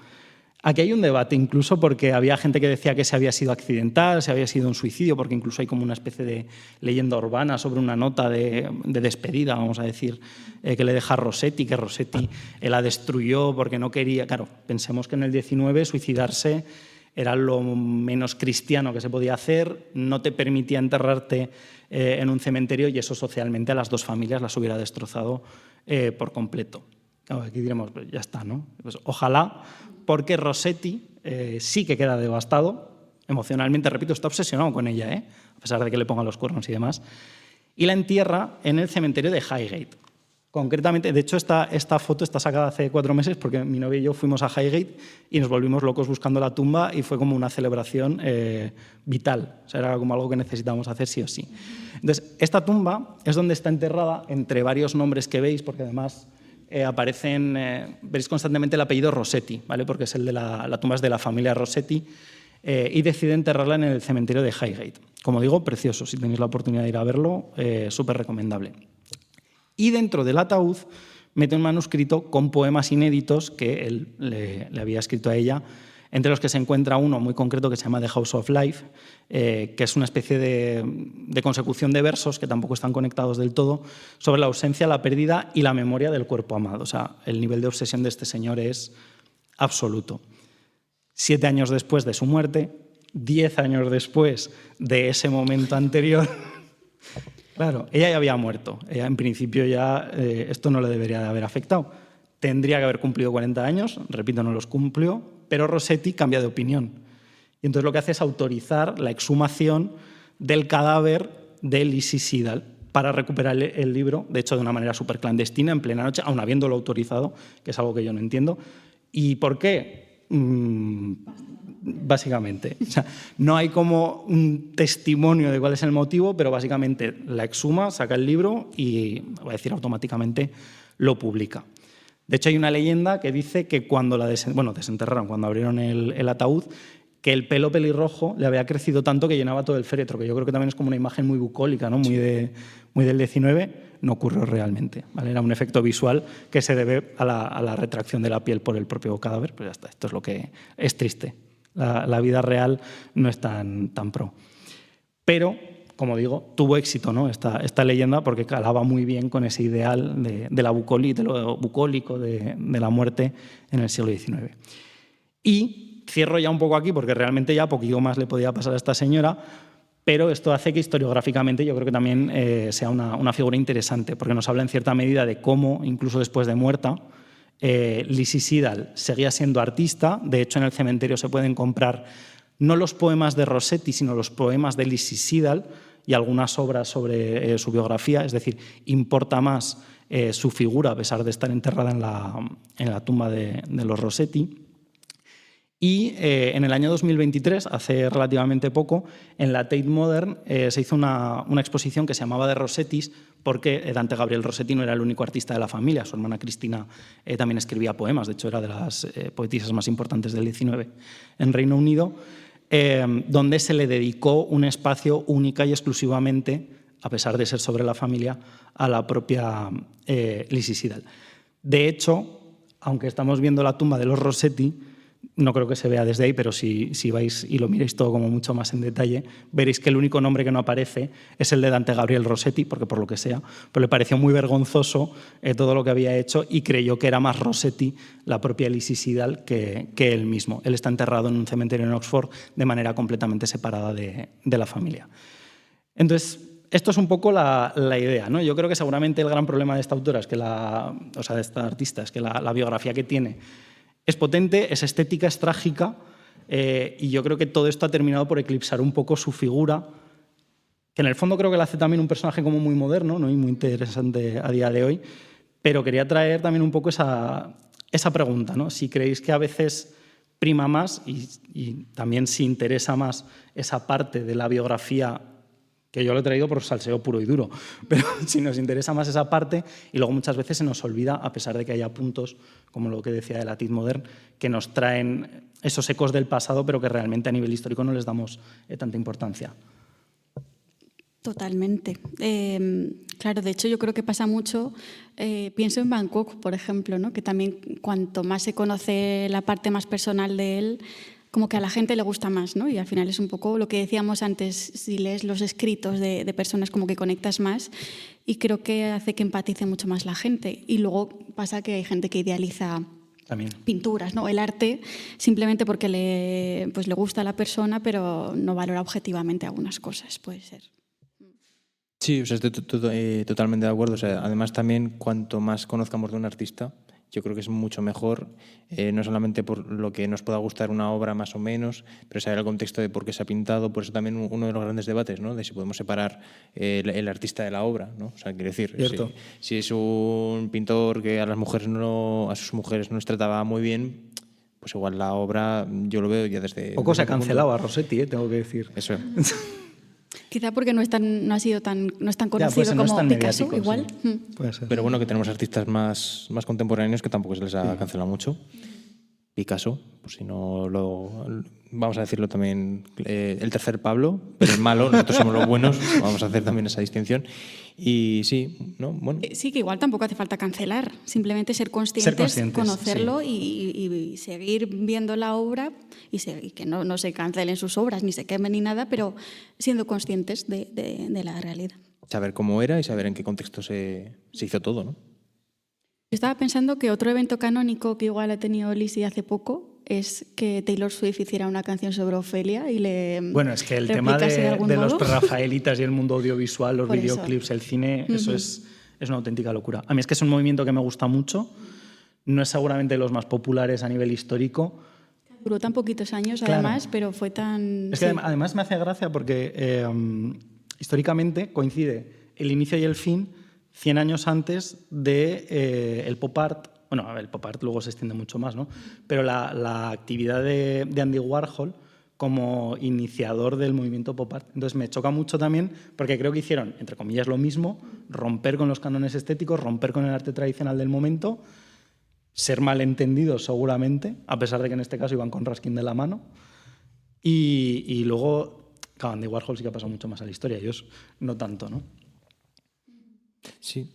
Speaker 5: Aquí hay un debate incluso porque había gente que decía que se había sido accidental, se había sido un suicidio, porque incluso hay como una especie de leyenda urbana sobre una nota de despedida, vamos a decir, que le deja a Rossetti, que Rossetti la destruyó porque no quería... Claro, pensemos que en el 19 suicidarse era lo menos cristiano que se podía hacer, no te permitía enterrarte en un cementerio y eso socialmente a las 2 familias las hubiera destrozado por completo. Claro, aquí diremos, pues ya está, ¿no? Pues ojalá, porque Rossetti sí que queda devastado, emocionalmente, repito, está obsesionado con ella, a pesar de que le ponga los cuernos y demás, y la entierra en el cementerio de Highgate. Concretamente, de hecho, esta foto está sacada hace 4 meses porque mi novia y yo fuimos a Highgate y nos volvimos locos buscando la tumba y fue como una celebración vital. O sea, era como algo que necesitábamos hacer sí o sí. Entonces, esta tumba es donde está enterrada, entre varios nombres que veis, porque además veréis constantemente el apellido Rossetti, ¿vale? Porque es el de la tumba es de la familia Rossetti, y decide enterrarla en el cementerio de Highgate. Como digo, precioso. Si tenéis la oportunidad de ir a verlo, súper recomendable. Y dentro del ataúd mete un manuscrito con poemas inéditos que él le había escrito a ella, entre los que se encuentra uno muy concreto que se llama The House of Life, que es una especie de consecución de versos que tampoco están conectados del todo, sobre la ausencia, la pérdida y la memoria del cuerpo amado. O sea, el nivel de obsesión de este señor es absoluto. 7 años después de su muerte, 10 años después de ese momento anterior... Claro, ella ya había muerto. Ella, en principio, ya esto no le debería de haber afectado. Tendría que haber cumplido 40 años, repito, no los cumplió, pero Rossetti cambia de opinión. Y entonces lo que hace es autorizar la exhumación del cadáver de Lizzie Siddal para recuperar el libro, de hecho, de una manera súper clandestina, en plena noche, aun habiéndolo autorizado, que es algo que yo no entiendo. ¿Y por qué? Básicamente. O sea, no hay como un testimonio de cuál es el motivo, pero básicamente la exhuma, saca el libro y, voy a decir automáticamente, lo publica. De hecho, hay una leyenda que dice que cuando desenterraron, cuando abrieron el ataúd, que el pelo pelirrojo le había crecido tanto que llenaba todo el féretro, que yo creo que también es como una imagen muy bucólica, ¿no? muy del 19, no ocurrió realmente, ¿vale? Era un efecto visual que se debe a la retracción de la piel por el propio cadáver, pues ya está, esto es lo que es triste. La vida real no es tan pro. Pero, como digo, tuvo éxito, ¿no? esta leyenda porque calaba muy bien con ese ideal de lo bucólico, de la muerte en el siglo XIX. Y cierro ya un poco aquí porque realmente ya poquito más le podía pasar a esta señora, pero esto hace que historiográficamente yo creo que también sea una figura interesante, porque nos habla en cierta medida de cómo, incluso después de muerta, Lizzie Siddal seguía siendo artista. De hecho, en el cementerio se pueden comprar no los poemas de Rossetti, sino los poemas de Lizzie Siddal y algunas obras sobre su biografía. Es decir, importa más su figura, a pesar de estar enterrada en la tumba de los Rossetti. Y en el año 2023, hace relativamente poco, en la Tate Modern se hizo una exposición que se llamaba de Rossettis, porque Dante Gabriel Rossetti no era el único artista de la familia. Su hermana Cristina también escribía poemas, de hecho era de las poetisas más importantes del XIX en Reino Unido, donde se le dedicó un espacio única y exclusivamente, a pesar de ser sobre la familia, a la propia Lizzie Siddal. De hecho, aunque estamos viendo la tumba de los Rossetti, no creo que se vea desde ahí, pero si vais y lo miráis todo como mucho más en detalle, veréis que el único nombre que no aparece es el de Dante Gabriel Rossetti, porque por lo que sea, pero le pareció muy vergonzoso todo lo que había hecho y creyó que era más Rossetti la propia Lizzie Siddal que él mismo. Él está enterrado en un cementerio en Oxford de manera completamente separada de la familia. Entonces, esto es un poco la idea, ¿no? Yo creo que seguramente el gran problema de esta autora, de esta artista, es que la biografía que tiene es potente, es estética, es trágica, y yo creo que todo esto ha terminado por eclipsar un poco su figura, que en el fondo creo que la hace también un personaje como muy moderno, ¿no? Y muy interesante a día de hoy, pero quería traer también un poco esa pregunta, ¿no? Si creéis que a veces prima más y también si interesa más esa parte de la biografía, que yo lo he traído por salseo puro y duro, pero si nos interesa más esa parte, y luego muchas veces se nos olvida, a pesar de que haya puntos, como lo que decía de la Tate Modern, que nos traen esos ecos del pasado, pero que realmente a nivel histórico no les damos tanta importancia.
Speaker 3: Totalmente. Claro, de hecho yo creo que pasa mucho, pienso en Bangkok, por ejemplo, ¿no? Que también cuanto más se conoce la parte más personal de él, como que a la gente le gusta más, ¿no? Y al final es un poco lo que decíamos antes, si lees los escritos de personas como que conectas más y creo que hace que empatice mucho más la gente. Y luego pasa que hay gente que idealiza también pinturas, ¿no? El arte simplemente porque le gusta a la persona, pero no valora objetivamente algunas cosas, puede ser.
Speaker 2: Sí, o sea, estoy totalmente de acuerdo. O sea, además también cuanto más conozcamos de un artista, yo creo que es mucho mejor, no solamente por lo que nos pueda gustar una obra más o menos, pero saber el contexto de por qué se ha pintado. Por eso también uno de los grandes debates, ¿no? De si podemos separar el artista de la obra, ¿no? O sea, quiero decir, si es un pintor que a sus mujeres no les trataba muy bien, pues igual la obra yo lo veo ya desde...
Speaker 5: Poco se ha cancelado a Rossetti, tengo que decir.
Speaker 2: Eso.
Speaker 3: Quizá porque no es tan conocido
Speaker 5: no es
Speaker 3: como
Speaker 5: tan
Speaker 3: Picasso,
Speaker 5: mediático,
Speaker 3: igual.
Speaker 5: Sí. Puede ser.
Speaker 2: Pero bueno, que tenemos artistas más contemporáneos que tampoco se les ha cancelado mucho. Picasso, pues si no vamos a decirlo también, el tercer Pablo, pero el malo, nosotros somos los buenos, vamos a hacer también esa distinción. Y sí, ¿no? Bueno.
Speaker 3: Sí, que igual tampoco hace falta cancelar, simplemente ser conscientes conocerlo, sí. y seguir viendo la obra y que no se cancelen sus obras, ni se quemen ni nada, pero siendo conscientes de la realidad.
Speaker 2: Saber cómo era y saber en qué contexto se hizo todo, ¿no?
Speaker 3: Estaba pensando que otro evento canónico que igual ha tenido Lizzie hace poco es que Taylor Swift hiciera una canción sobre Ofelia y le...
Speaker 5: Bueno, es que el tema de los prerrafaelitas y el mundo audiovisual, los videoclips, el cine, eso es una auténtica locura. A mí es que es un movimiento que me gusta mucho, no es seguramente de los más populares a nivel histórico.
Speaker 3: Duró tan poquitos años, además, pero fue tan...
Speaker 5: Es que además me hace gracia porque históricamente coincide el inicio y el fin 100 años antes del pop art. Bueno, el pop art luego se extiende mucho más, ¿no? Pero la actividad de Andy Warhol como iniciador del movimiento pop art. Entonces me choca mucho también porque creo que hicieron, entre comillas, lo mismo, romper con los cánones estéticos, romper con el arte tradicional del momento ser malentendidos seguramente, a pesar de que en este caso iban con Raskin de la mano. Y luego, claro, Andy Warhol sí que ha pasado mucho más a la historia, ellos no tanto, ¿no?
Speaker 2: Sí.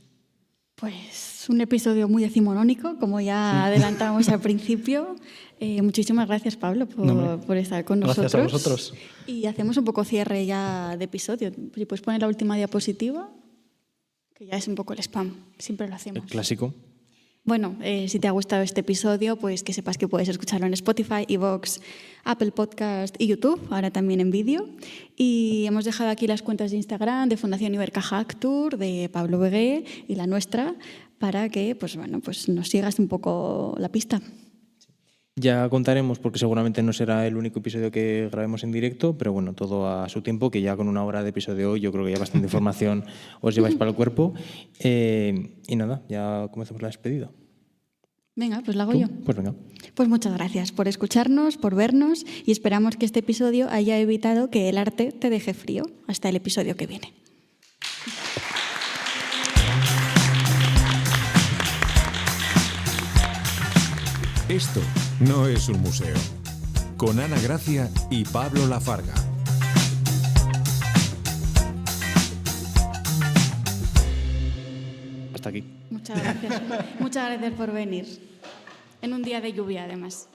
Speaker 3: Pues un episodio muy decimonónico, como ya adelantamos al principio. Muchísimas gracias, Pablo, por estar con nosotros.
Speaker 5: Gracias a vosotros.
Speaker 3: Y hacemos un poco cierre ya de episodio. Si puedes poner la última diapositiva, que ya es un poco el spam, siempre lo hacemos.
Speaker 2: El clásico.
Speaker 3: Bueno, si te ha gustado este episodio, pues que sepas que puedes escucharlo en Spotify, iVoox, Apple Podcast y YouTube, ahora también en vídeo. Y hemos dejado aquí las cuentas de Instagram de Fundación Ibercaja Actur, de Pablo Begué y la nuestra, para que pues nos sigas un poco la pista.
Speaker 2: Ya contaremos, porque seguramente no será el único episodio que grabemos en directo, pero bueno, todo a su tiempo, que ya con 1 hora de episodio hoy yo creo que ya bastante información os lleváis para el cuerpo. Y nada, ya comenzamos la despedida.
Speaker 3: Venga, pues la hago
Speaker 2: ¿Tú?
Speaker 3: yo.
Speaker 2: Pues venga.
Speaker 3: Pues muchas gracias por escucharnos, por vernos, y esperamos que este episodio haya evitado que el arte te deje frío. Hasta el episodio que viene.
Speaker 1: Esto no es un museo. Con Ana Gracia y Pablo Lafarga.
Speaker 2: Hasta aquí.
Speaker 3: Muchas gracias. Muchas gracias por venir. En un día de lluvia, además.